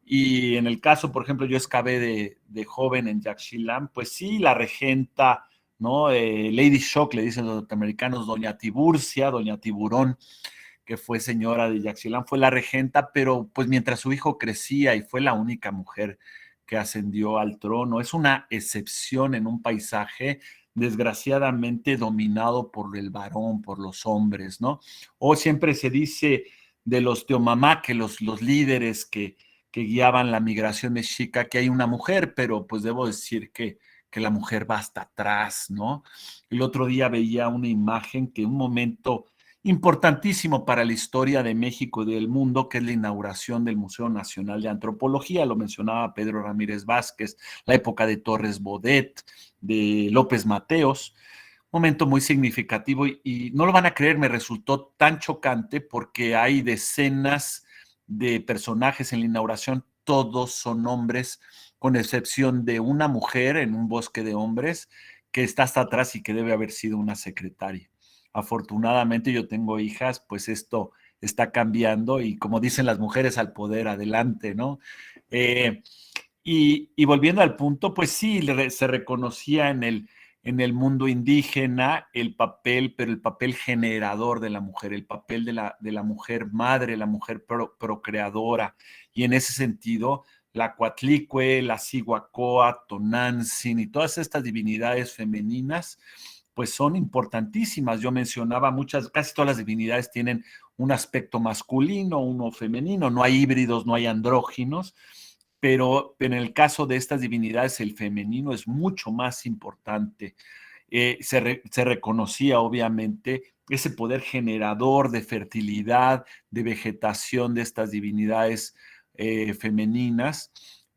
Y en el caso, por ejemplo, yo excavé de joven en Yaxchilán, pues sí, la regenta, ¿no? Lady Shock, le dicen los norteamericanos, doña Tiburcia, doña Tiburón, que fue señora de Yaxchilán, fue la regenta, pero pues mientras su hijo crecía y fue la única mujer que ascendió al trono. Es una excepción en un paisaje desgraciadamente dominado por el varón, por los hombres, ¿no? O siempre se dice de los Teomamá, que los líderes que guiaban la migración mexica, que hay una mujer, pero pues debo decir que la mujer va hasta atrás, ¿no? El otro día veía una imagen que un momento importantísimo para la historia de México y del mundo, que es la inauguración del Museo Nacional de Antropología, lo mencionaba Pedro Ramírez Vázquez, la época de Torres Bodet, de López Mateos, momento muy significativo y no lo van a creer, me resultó tan chocante porque hay decenas de personajes en la inauguración, todos son hombres, con excepción de una mujer en un bosque de hombres que está hasta atrás y que debe haber sido una secretaria. Afortunadamente yo tengo hijas, pues esto está cambiando y como dicen las mujeres al poder, adelante, ¿no? Y volviendo al punto, pues sí, se reconocía en el mundo indígena el papel, pero el papel generador de la mujer, el papel de la mujer madre, la mujer procreadora. Y en ese sentido, la Coatlicue, la Cihuacóa, Tonantzin y todas estas divinidades femeninas, pues son importantísimas. Yo mencionaba muchas, casi todas las divinidades tienen un aspecto masculino, uno femenino, no hay híbridos, no hay andróginos, pero en el caso de estas divinidades el femenino es mucho más importante. Se reconocía obviamente ese poder generador de fertilidad, de vegetación de estas divinidades femeninas,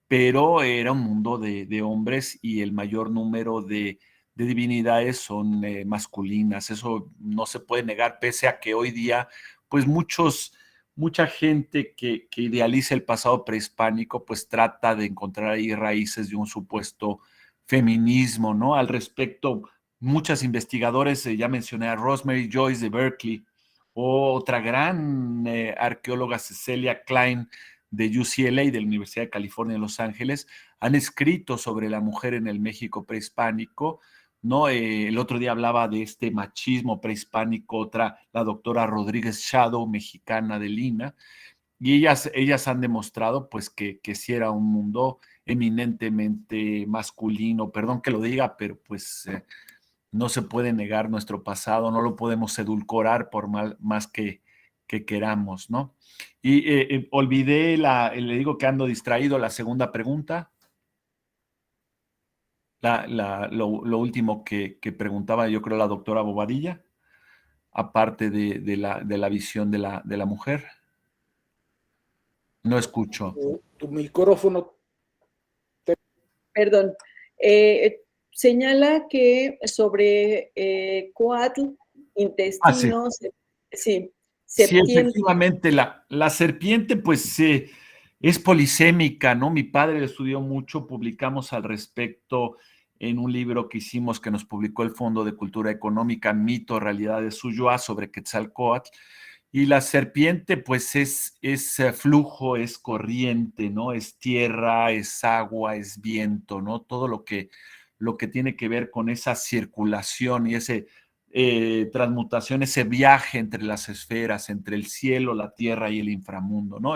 pero era un mundo de hombres y el mayor número de divinidades son masculinas. Eso no se puede negar, pese a que hoy día, pues mucha gente que idealiza el pasado prehispánico, pues trata de encontrar ahí raíces de un supuesto feminismo, ¿no? Al respecto, muchas investigadores, ya mencioné a Rosemary Joyce de Berkeley, o otra gran arqueóloga, Cecilia Klein de UCLA, de la Universidad de California en Los Ángeles, han escrito sobre la mujer en el México prehispánico, ¿no? El otro día hablaba de este machismo prehispánico, otra, la doctora Rodríguez Shadow, mexicana de Lina, y ellas han demostrado pues que sí era un mundo eminentemente masculino, perdón que lo diga, pero pues no se puede negar nuestro pasado, no lo podemos edulcorar por más que queramos, ¿no? Y olvidé, le digo que ando distraído, la segunda pregunta. Lo último que preguntaba, yo creo, la doctora Bobadilla, aparte de la visión de la mujer. No escucho. Tu micrófono. Perdón. Señala que sobre coatl, Sí. intestinos, sí, Sí, septiembre. efectivamente, la serpiente pues es polisémica, ¿no? Mi padre estudió mucho, publicamos al respecto en un libro que hicimos que nos publicó el Fondo de Cultura Económica, Mito, Realidad de Suyuá, sobre Quetzalcóatl. Y la serpiente pues es flujo, es corriente, ¿no? Es tierra, es agua, es viento, ¿no? Todo lo que tiene que ver con esa circulación y ese transmutación, ese viaje entre las esferas, entre el cielo, la tierra y el inframundo, ¿no?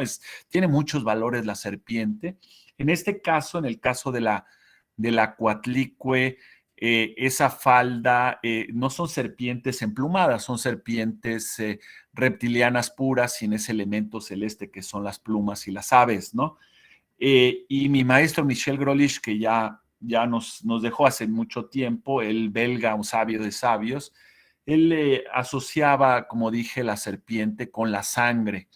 Tiene muchos valores la serpiente. En este caso, en el caso de la Coatlicue, esa falda no son serpientes emplumadas, son serpientes reptilianas puras, sin ese elemento celeste que son las plumas y las aves, ¿no? Y mi maestro Michel Grolich, que ya nos dejó hace mucho tiempo, el belga, un sabio de sabios, él asociaba, como dije, la serpiente con la sangre.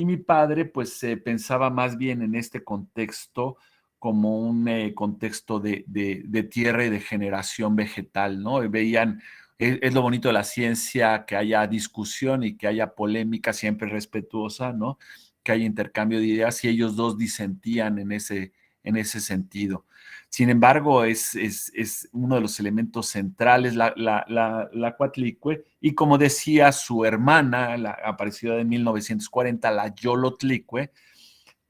Y mi padre, pues, pensaba más bien en este contexto como un contexto de tierra y de generación vegetal, ¿no? Y veían, es lo bonito de la ciencia, que haya discusión y que haya polémica siempre respetuosa, ¿no? Que haya intercambio de ideas y ellos dos disentían en ese sentido. Sin embargo, es uno de los elementos centrales, la Coatlicue, y como decía su hermana, la aparecida de 1940, la Yolotlicue,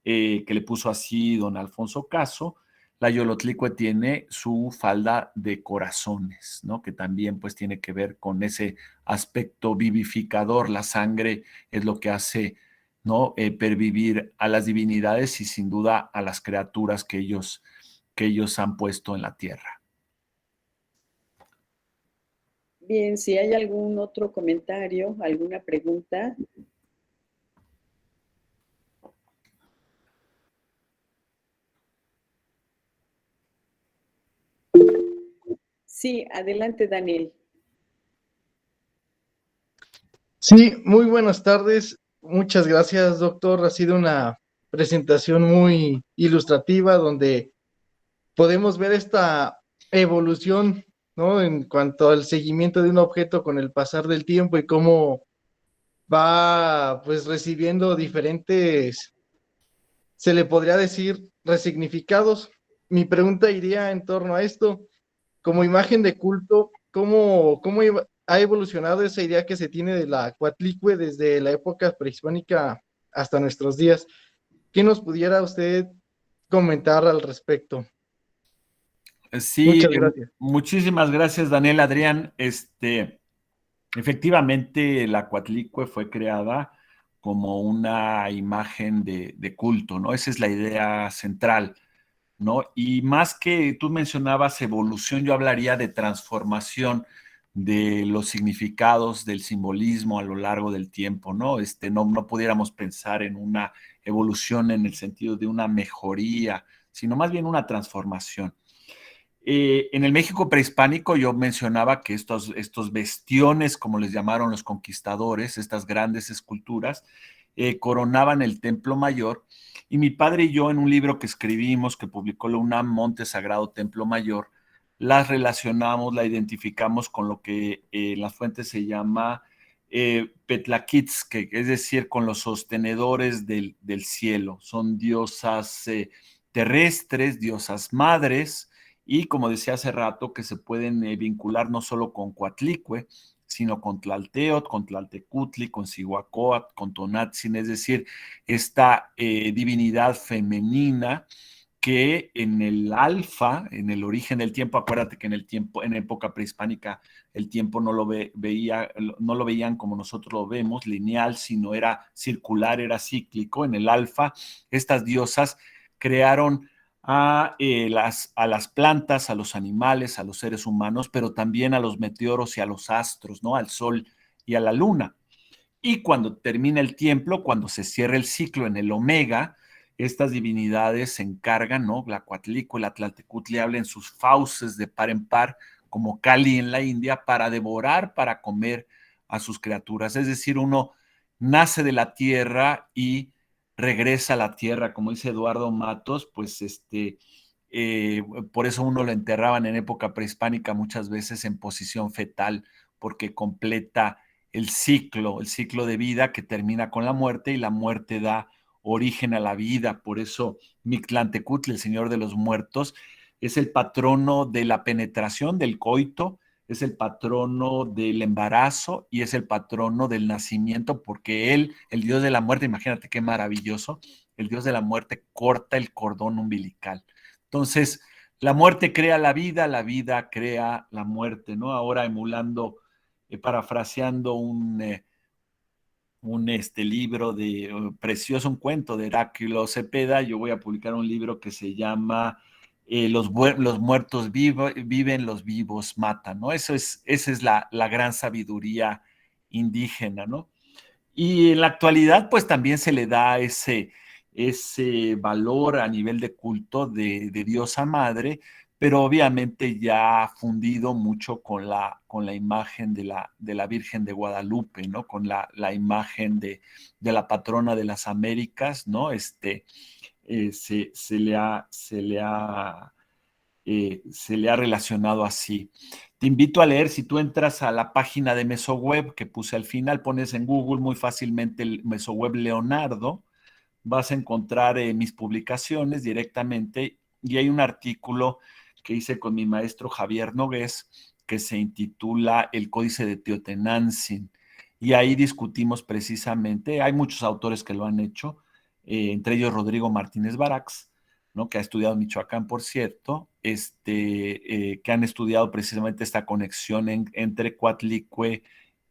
que le puso así don Alfonso Caso. La Yolotlicue tiene su falda de corazones, ¿no? Que también pues tiene que ver con ese aspecto vivificador. La sangre es lo que hace, ¿no? Pervivir a las divinidades y sin duda a las criaturas que ellos han puesto en la tierra. Bien, si hay algún otro comentario, alguna pregunta. Sí, adelante, Daniel. Sí, muy buenas tardes. Muchas gracias, doctor. Ha sido una presentación muy ilustrativa donde podemos ver esta evolución, ¿no? En cuanto al seguimiento de un objeto con el pasar del tiempo y cómo va, pues, recibiendo diferentes, se le podría decir, resignificados. Mi pregunta iría en torno a esto. Como imagen de culto, ¿cómo ha evolucionado esa idea que se tiene de la Coatlicue desde la época prehispánica hasta nuestros días? ¿Qué nos pudiera usted comentar al respecto? Sí, Muchas gracias. muchísimas gracias, Daniel Adrián. Efectivamente, la Coatlicue fue creada como una imagen de culto, ¿no? Esa es la idea central, ¿no? Y más que tú mencionabas evolución, yo hablaría de transformación de los significados del simbolismo a lo largo del tiempo, ¿no? No pudiéramos pensar en una evolución en el sentido de una mejoría, sino más bien una transformación. En el México prehispánico yo mencionaba que estos bastiones, como les llamaron los conquistadores, estas grandes esculturas, coronaban el Templo Mayor. Y mi padre y yo, en un libro que escribimos, que publicó la UNAM, Monte Sagrado Templo Mayor, las relacionamos, la identificamos con lo que en las fuentes se llama Petlaquitz, que es decir, con los sostenedores del cielo. Son diosas terrestres, diosas madres, y como decía hace rato, que se pueden vincular no solo con Coatlicue, sino con Tlalteot, con Tlaltecutli, con Cihuacóatl, con Tonatzin, es decir, esta divinidad femenina que en el alfa, en el origen del tiempo, acuérdate que en época prehispánica, el tiempo no lo veían como nosotros lo vemos, lineal, sino era circular, era cíclico. En el alfa, estas diosas crearon a las plantas, a los animales, a los seres humanos, pero también a los meteoros y a los astros, ¿no? Al sol y a la luna. Y cuando termina el tiempo, cuando se cierra el ciclo en el omega, estas divinidades se encargan, ¿no? La Coatlicue, la Tlaltecutli, hablan sus fauces de par en par, como Kali en la India, para devorar, para comer a sus criaturas. Es decir, uno nace de la tierra y regresa a la tierra, como dice Eduardo Matos, pues por eso uno lo enterraban en época prehispánica muchas veces en posición fetal, porque completa el ciclo de vida que termina con la muerte y la muerte da origen a la vida. Por eso Mictlantecutli, el Señor de los Muertos, es el patrono de la penetración, del coito, es el patrono del embarazo y es el patrono del nacimiento, porque él, el Dios de la muerte, imagínate qué maravilloso, el Dios de la muerte corta el cordón umbilical. Entonces, la muerte crea la vida crea la muerte, ¿no? Ahora emulando, parafraseando un libro precioso, un cuento de Heráclito Cepeda, yo voy a publicar un libro que se llama los muertos viven, los vivos matan, ¿no? Esa es la gran sabiduría indígena, ¿no? Y en la actualidad, pues también se le da ese valor a nivel de culto de diosa madre, pero obviamente ya fundido mucho con la imagen de la Virgen de Guadalupe, ¿no? Con la imagen de la patrona de las Américas, ¿no? Se le ha relacionado así. Te invito a leer, si tú entras a la página de MesoWeb que puse al final, pones en Google muy fácilmente el MesoWeb Leonardo, vas a encontrar mis publicaciones directamente y hay un artículo que hice con mi maestro Javier Nogués que se intitula El Códice de Teotenantzin, y ahí discutimos precisamente, hay muchos autores que lo han hecho, entre ellos Rodrigo Martínez Barax, ¿no? Que ha estudiado en Michoacán, por cierto, que han estudiado precisamente esta conexión entre Coatlicue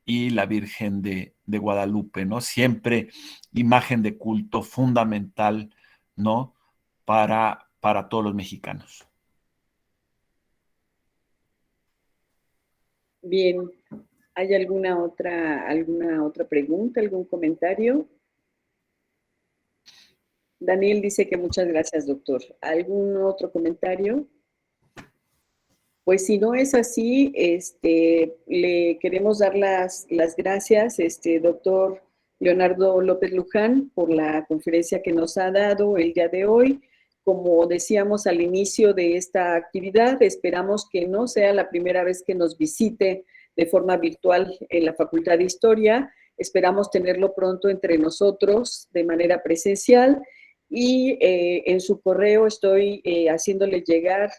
y la Virgen de Guadalupe, ¿no? Siempre imagen de culto fundamental, ¿no? Para todos los mexicanos. Bien, ¿hay alguna otra pregunta, algún comentario? Daniel dice que muchas gracias, doctor. ¿Algún otro comentario? Pues si no es así, le queremos dar las gracias, doctor Leonardo López Luján, por la conferencia que nos ha dado el día de hoy. Como decíamos al inicio de esta actividad, esperamos que no sea la primera vez que nos visite de forma virtual en la Facultad de Historia. Esperamos tenerlo pronto entre nosotros de manera presencial. Y en su correo estoy haciéndole llegar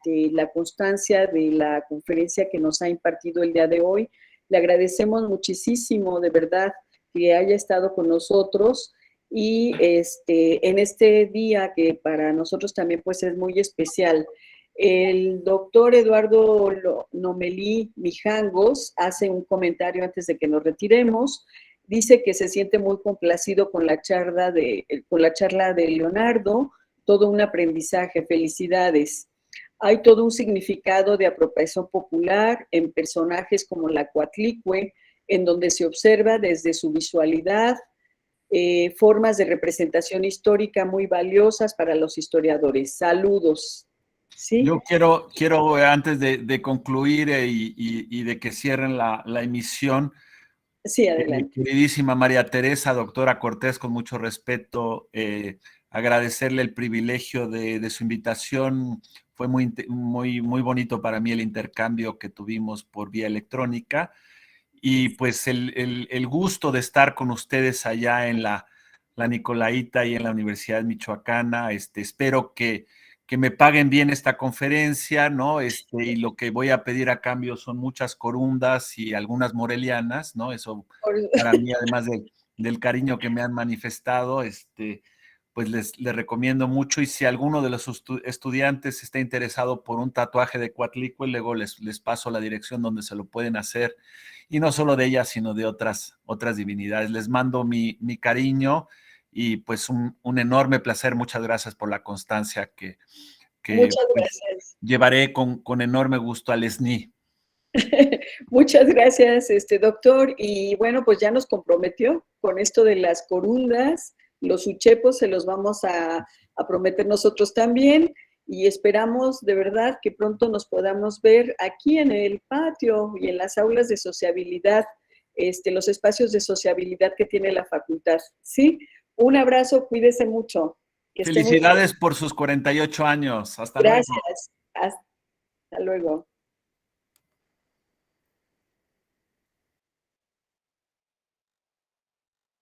la constancia de la conferencia que nos ha impartido el día de hoy. Le agradecemos muchísimo, de verdad, que haya estado con nosotros y en este día que para nosotros también pues es muy especial. El doctor Eduardo Nomelí Mijangos hace un comentario antes de que nos retiremos. Dice que se siente muy complacido con la charla de Leonardo, todo un aprendizaje, felicidades. Hay todo un significado de apropiación popular en personajes como la Coatlicue, en donde se observa desde su visualidad formas de representación histórica muy valiosas para los historiadores. Saludos. ¿Sí? Yo quiero antes de concluir y de que cierren la emisión, sí, adelante. Queridísima María Teresa, doctora Cortés, con mucho respeto, agradecerle el privilegio de su invitación. Fue muy bonito para mí el intercambio que tuvimos por vía electrónica y pues el gusto de estar con ustedes allá en la Nicolaita y en la Universidad Michoacana. Espero que me paguen bien esta conferencia, ¿no? Y lo que voy a pedir a cambio son muchas corundas y algunas morelianas, ¿no? Eso para mí, además del cariño que me han manifestado, pues les recomiendo mucho. Y si alguno de los estudiantes está interesado por un tatuaje de Coatlicue, luego les paso la dirección donde se lo pueden hacer. Y no solo de ella, sino de otras divinidades. Les mando mi cariño y pues un enorme placer. Muchas gracias por la constancia que Muchas pues, gracias. Llevaré con enorme gusto al SNI. Muchas gracias, doctor. Y bueno, pues ya nos comprometió con esto de las corundas, los uchepos se los vamos a prometer nosotros también y esperamos de verdad que pronto nos podamos ver aquí en el patio y en las aulas de sociabilidad, los espacios de sociabilidad que tiene la facultad. ¿Sí? Un abrazo, cuídese mucho. Felicidades por sus 48 años. Hasta luego. Gracias. Hasta luego.